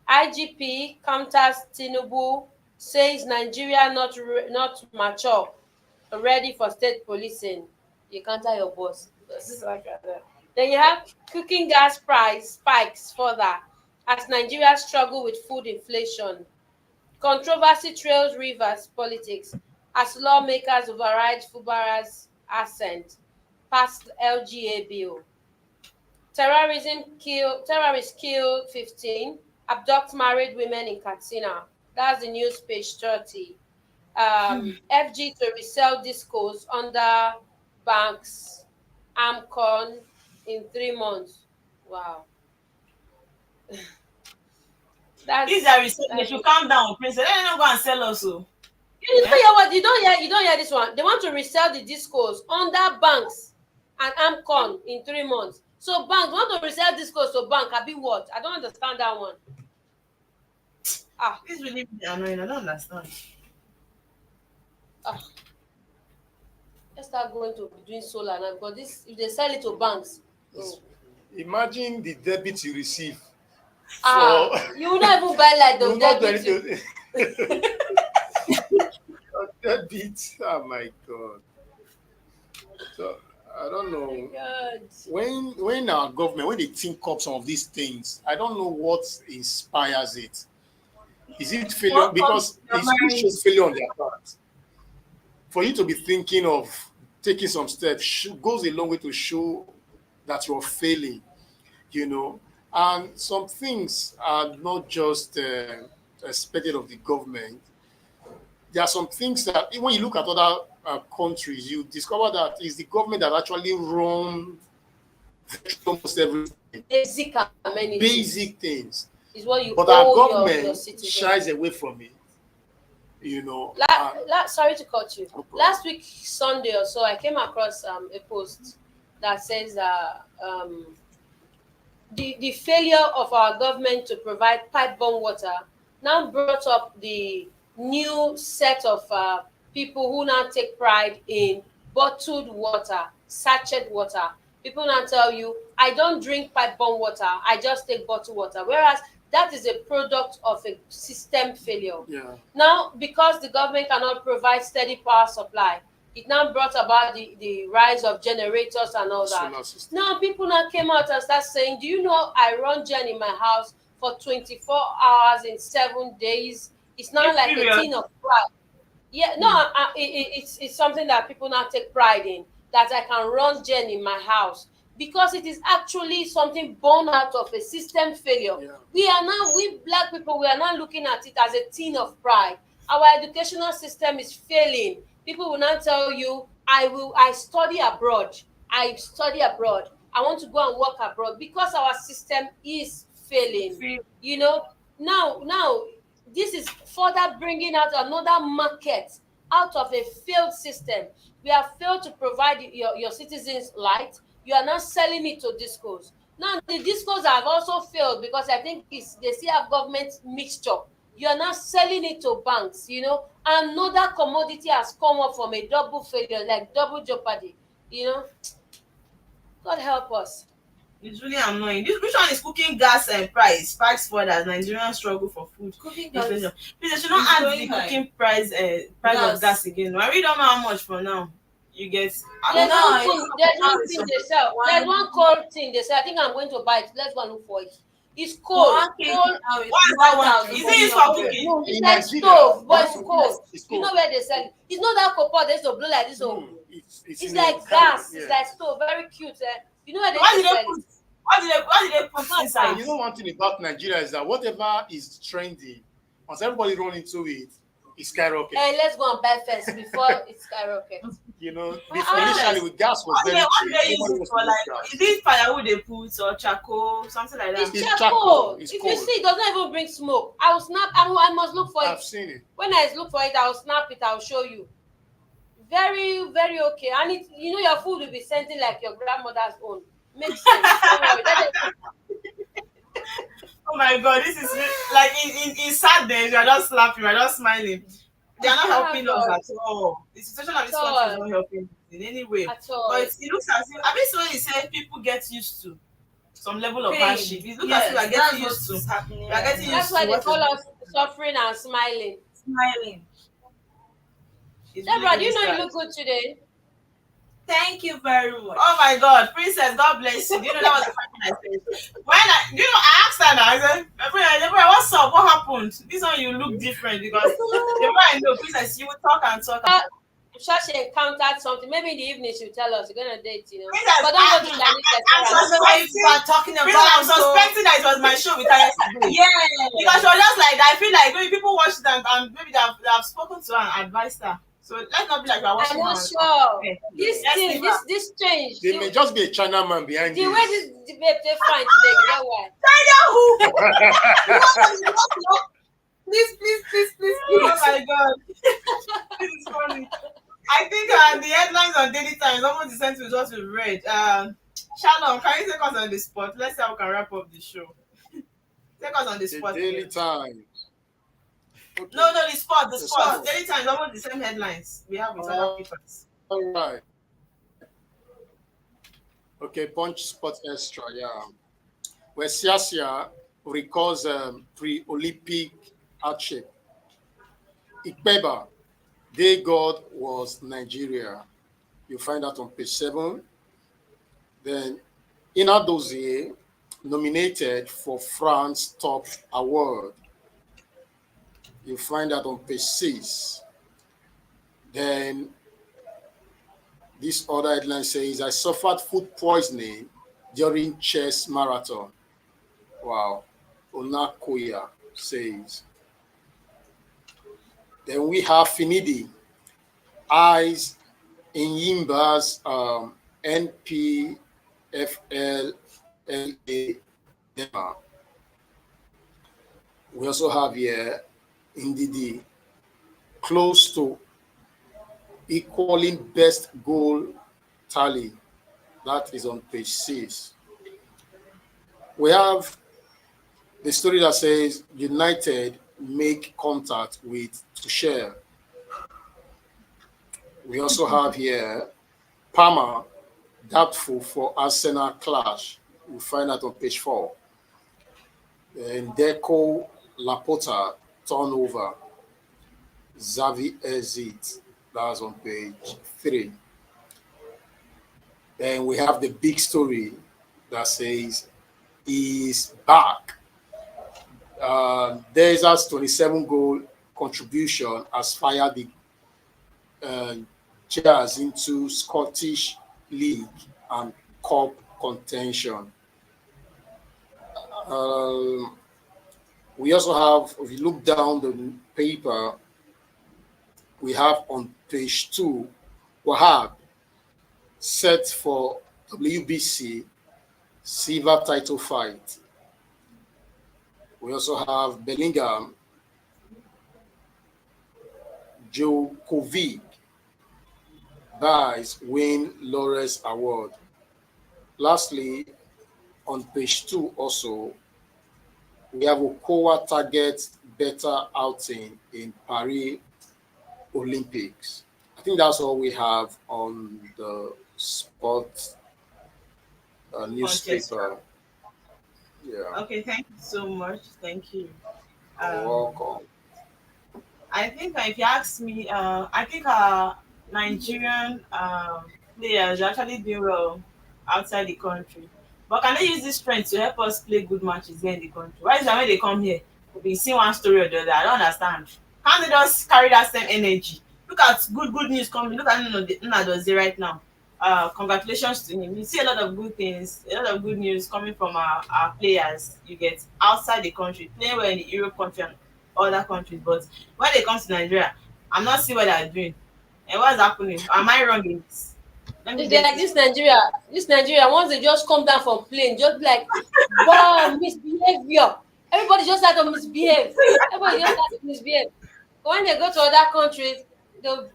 IGP counters Tinubu, says Nigeria not mature, ready for state policing. You counter your boss. Then you have cooking gas price spikes further as Nigeria struggle with food inflation. Controversy trails Rivers politics as lawmakers override Fubara's assent past LGA bill. Terrorists kill 15, abduct married women in Katsina. That's the news, page 30. FG to resell discos under banks, AMCON in 3 months. Wow. These are they should calm down, Princess. Let them go and sell also. You don't hear what you don't hear this one. They want to resell the discos under banks and AMCON in 3 months. So banks want to resell discos to bank. I be what? I don't understand that one. It's really annoying. I don't understand. Let's start going to be doing solar now because this if they sell it to banks. Imagine the debit you receive. You will not even buy like the debit. Debit. Oh my God. So I don't know. When our government, when they think up some of these things, I don't know what inspires it. Is it failure? Because it shows failure on their part. For you to be thinking of taking some steps goes a long way to show that you're failing, And some things are not just expected of the government. There are some things that when you look at other countries, you discover that it's the government that actually runs almost everything. Basic things. Is what you but our government shies away from it. Sorry to cut you. Okay. Last week Sunday or so, I came across a post that says the failure of our government to provide pipe-borne water now brought up the new set of people who now take pride in bottled water, sachet water. People now tell you, I don't drink pipe-borne water, I just take bottled water. Whereas that is a product of a system failure. Yeah. Now, because the government cannot provide steady power supply, it now brought about the rise of generators and all that. Now, people now came out and start saying, do you know I run gen in my house for 24 hours in 7 days? It's not like a thing of pride. Yeah, no, it's something that people now take pride in, that I can run gen in my house. Because it is actually something born out of a system failure. Yeah. We black people, we are now looking at it as a thing of pride. Our educational system is failing. People will now tell you, I study abroad. I want to go and work abroad because our system is failing. Now, this is further bringing out another market out of a failed system. We have failed to provide your citizens light. You are not selling it to discos. Now, the discos have also failed because I think they still have government mixture. You are not selling it to banks, Another commodity has come up from a double failure, like double jeopardy, God help us. It's really annoying. Which one is cooking gas and price spikes further as Nigerians struggle for food? Cooking gas. Please, they should not add the cooking price of gas again. I really don't know how much for now. You get. There's one thing they sell. There's one cold thing they sell. I think I'm going to buy it. Let's go and look for it. It's cold. Is it for cooking? No, it's like stove, but it's cold. You know where they sell it? It's not that copper. There's a blow like this. It's like gas. Yeah. It's like stove. Very cute. You know where they sell it? What did they put inside? You know, one thing about Nigeria is that whatever is trendy, once everybody run into it, it skyrockets. Hey, let's go and buy first before it skyrockets. You know, initially with gas was very What cheap. do they use it for? Like, is it firewood they put or charcoal, something like that? It's charcoal. It's if cold. you see, it does not even bring smoke. I will snap. I must look for it. I've seen it. When I look for it, I will snap it. I will show you. Very, very okay. And it, you know, your food will be scented like your grandmother's own. Makes sense. Don't worry. Oh my God, this is like in sad days. You are just laughing. You are just smiling. They are not helping us at all. The situation of this country is not helping us in any way. At all. But it looks as if, I mean, so you say people get used to some level of Pain. hardship. It looks as if we are getting used to. Happening. We are getting used That's to why they what call is- us suffering and smiling. Smiling. it's Deborah, do really you know you sad. look good today? Thank you very much. Oh my God, Princess, God bless you. Do you know that was the first thing I said? I asked her now, I said, Deborah, what's up? What happened? This one you look different because Deborah, I know, Princess, you will talk and talk. I'm sure she encountered something. Maybe in the evening she'll tell us you're gonna date, you know. Princess, But don't go to I'm Chinese suspecting- We're talking Princess, I'm about suspecting that it was my show with her yesterday. yeah. Because she was just like that. I feel like maybe people watched it and maybe they have spoken to her and advised her. So let's not be like we are watching I'm not her. sure. Yeah. This Let's thing, leave her. this change. There may just be a China man behind The this. way this debate they find today, you get why? Please. Oh my God. This is funny. I think the headlines on Daily Times almost the same to what we read. Shalom, can you take us on the spot? Let's see how we can wrap up the show. Take us on the The spot. Daily again. Times. Okay. No, the spot. The spot. Daily Times almost the same headlines we have with other papers. All right. Okay, Punch Spot Extra, yeah. Where Siasia recalls pre-Olympic hardship. Ikpeba, their god was Nigeria. You find that on page 7. Then Ina Dozier nominated for France Top Award. You find that on page 6. Then this other headline says, I suffered food poisoning during chess marathon. Wow. Onakoya says. Then we have Finidi. Eyes in Yimba's NPFLLA. We also have here Ndidi, close to equaling best goal tally. That is on page 6. We have the story that says United make contact with Tuchel. We also have here Palmer doubtful for Arsenal clash. We find that on page 4. And Deco Laporta turnover. Xavi exit. That's on page 3. Then we have the big story that says he's back. Desa's 27-goal contribution has fired the Jazz into Scottish League and Cup contention. We also have, if you look down the paper, we have on page 2, Wahab set for WBC silver title fight. We also have Bellingham, Djokovic buys win Lawrence Award. Lastly, on page 2 also, we have Okowa targets better outing in Paris Olympics. I think that's all we have on the spot newspaper. Yeah. Okay, thank you so much. Thank you. You're welcome. I think if you ask me, I think Nigerian players are actually doing well outside the country. But can they use this strength to help us play good matches here in the country? Why is that when they come here, we see one story or the other? I don't understand. Can't they just carry that same energy? Look at good news coming. Look at Nnadozie right now. congratulations to him. You see a lot of good things, a lot of good news coming from our players. You get outside the country, playing well in the Europe country and other countries. But when they come to Nigeria, I'm not seeing what they're doing. And what's happening? Am I wrong in this? Let me It's get like this. this Nigeria, once they just come down from plane, just like, wow, misbehavior. Everybody just had to misbehave. Everybody just had to misbehave. But when they go to other countries, they'll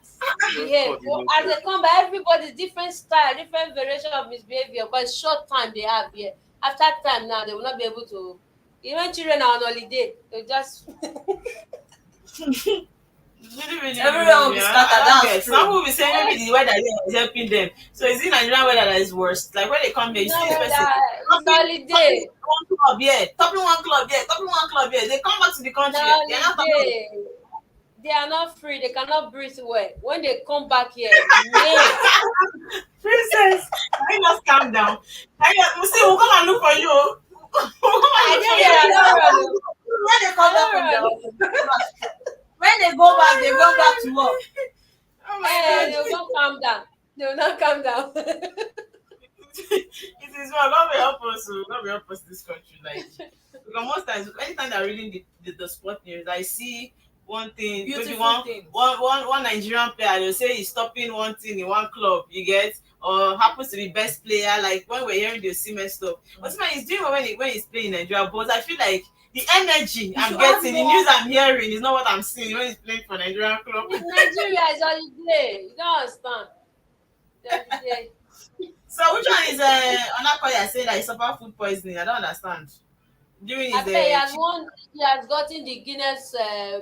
behave. But as they come back, everybody's different style, different variation of misbehavior. Because short time they have here. After time now, they will not be able to. Even children are on holiday, they just. Really, Everyone will be scattered. That's true. Some will be saying maybe the weather here is helping them. So is it Nigerian weather that is worse? Like when they come here, you see this person Holiday. one club here, topping one club here, topping one club here. They come back to the country. They're not Holiday. They are not free. They cannot breathe well. When they come back here, man. Princess, can you just calm down? We'll see, we'll come and look for you. When they come back from when they go back, they go back to work. Oh my Hey, God. they will not calm down. They will not calm down. It is well. God will help us. God will help us in this country. Like, because most times, anytime I'm reading the sport news, I see one thing, maybe one Nigerian player, they'll say he's stopping one thing in one club, you get, or happens to be best player, like when we're hearing the Osimhen stuff. Osimhen is doing well when he's playing in Nigeria, but I feel like the energy I'm getting, the news I'm hearing is not what I'm seeing when he's playing for Nigerian club. Nigeria is holiday. You don't understand. Holiday. So which one is Anakoya saying that he suffered food poisoning? I don't understand. During his he has gotten the Guinness,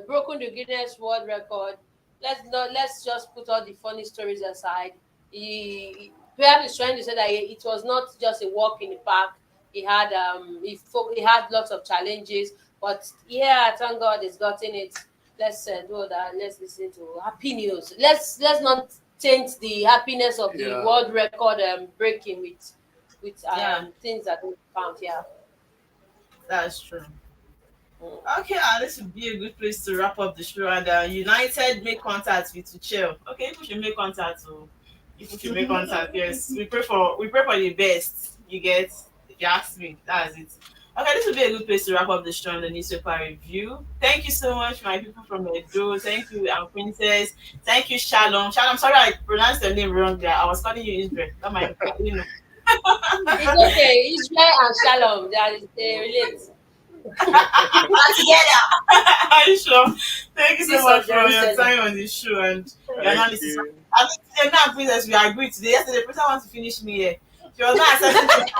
broken the Guinness World Record. Let's just put all the funny stories aside. He perhaps is trying to say that it was not just a walk in the park. He had he had lots of challenges, but yeah, thank God he's gotten it. Let's do that. Let's listen to happy news. Let's not taint the happiness of the world record breaking with things that we found here. That's true. Okay, this would be a good place to wrap up the show. And United make contact with Tuchel. Okay, people should make contact. So people should make contact. Yes, we pray for the best. You get, if you ask me, that's it. Okay, this would be a good place to wrap up the show on the newspaper review. Thank you so much, my people from Edo. Thank you, Princess. Thank you, Shalom. Shalom, sorry I pronounced your name wrong there. I was calling you Israel. Not my, you know. It's okay. Israel and Shalom, they relate. Together. Are you sure? Thank you so much for your time on the show and your analysis. I think today, now, Princess, we agreed today. Yesterday, Princess wants to finish me here. She was not accepting it.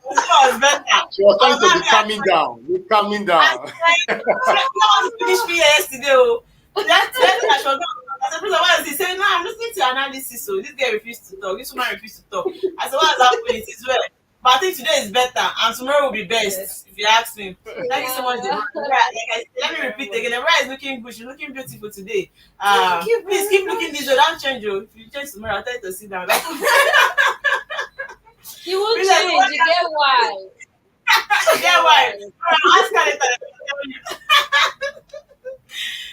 Was better. She was trying to be calming down. You're calming down. She wants to finish me here yesterday. Oh. That's I was I said, Princess, what is he saying? No, I'm listening to your analysis. So this guy refused to talk. This woman refused to talk. I said, what is happening? It is well. But I think today is better and tomorrow will be best, if you ask me. Thank you so much, Deborah. Let me repeat again. Deborah is looking good. She's looking beautiful today. Please keep looking this way. Don't change you. If you change tomorrow, I'll tell you to sit down. She will change. You get why? You get why? Ask her later.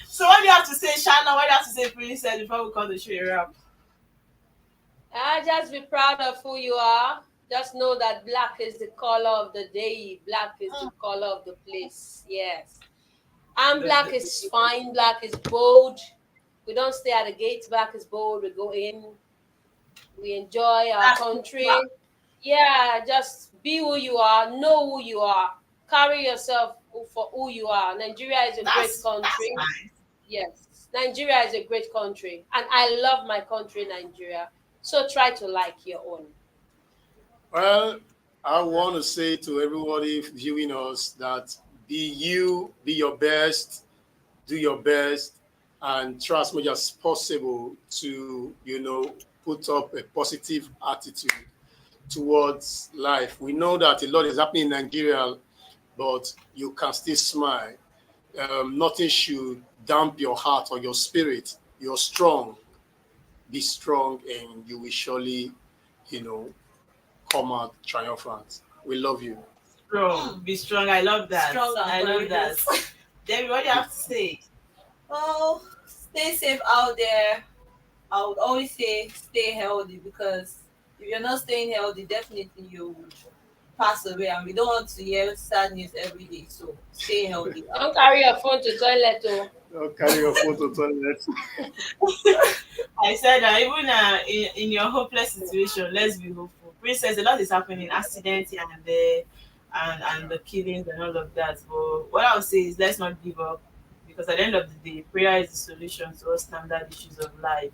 So what do you have to say, Shanna? What do you have to say, Princess, before we call the show a wrap? Just be proud of who you are. Just know that black is the color of the day. Black is the color of the place. Yes. And black is fine. Black is bold. We don't stay at the gates. Black is bold. We go in. We enjoy our country. Yeah, just be who you are. Know who you are. Carry yourself for who you are. Nigeria is a great country. Nice. Yes. Nigeria is a great country. And I love my country, Nigeria. So try to like your own. Well, I want to say to everybody viewing us that be you, be your best, do your best, and try as much as possible to, put up a positive attitude towards life. We know that a lot is happening in Nigeria, but you can still smile. Nothing should damp your heart or your spirit. You're strong. Be strong, and you will surely, come out triumphant. We love you. Strong. Be strong. I love that. I love that. Debbie, what do you have to say? Well, stay safe out there. I would always say stay healthy, because if you're not staying healthy, definitely you would pass away, and we don't want to hear sad news every day. So stay healthy. Don't carry your phone to toilet, oh. Don't carry your phone to toilet. I said that even in your hopeless situation, let's be hopeful. Princess, a lot is happening, accidents here and there, and the killings and all of that. But what I would say is let's not give up, because at the end of the day, prayer is the solution to all standard issues of life.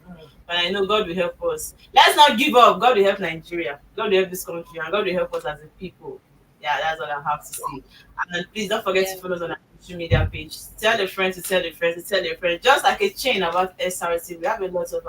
And I know God will help us. Let's not give up. God will help Nigeria. God will help this country, and God will help us as a people. Yeah, that's all I have to say. And please don't forget to follow us on our social media page. Tell a friend to tell a friend to tell a friend. Just like a chain about SRTV, we have a lot of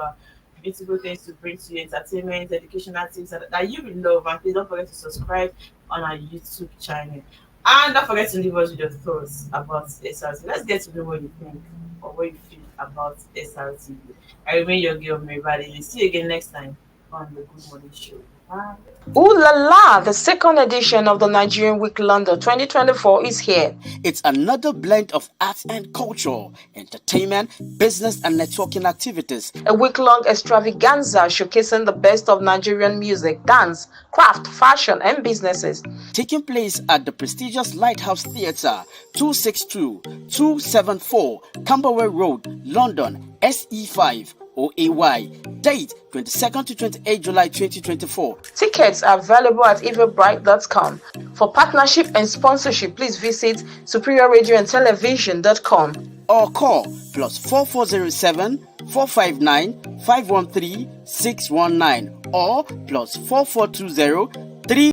beautiful things to bring to you: entertainment, educational things that you will love. And please don't forget to subscribe on our YouTube channel. And don't forget to leave us with your thoughts about SRTV. Let's get to know what you think or what you feel about SRTV. I remain your girl, Mary. See you again next time on the Good Morning Show. Bye. Ooh la la, the second edition of the Nigerian Week London 2024 is here. It's another blend of arts and culture, entertainment, business and networking activities. A week-long extravaganza showcasing the best of Nigerian music, dance, craft, fashion and businesses. Taking place at the prestigious Lighthouse Theatre, 262-274 Camberwell Road, London, SE5 OAY. Date 22nd to 28 July 2024. Tickets are available at eventbrite.com. For partnership and sponsorship, please visit superiorradioandtelevision.com or call +4407 459 513 619 or +4420 3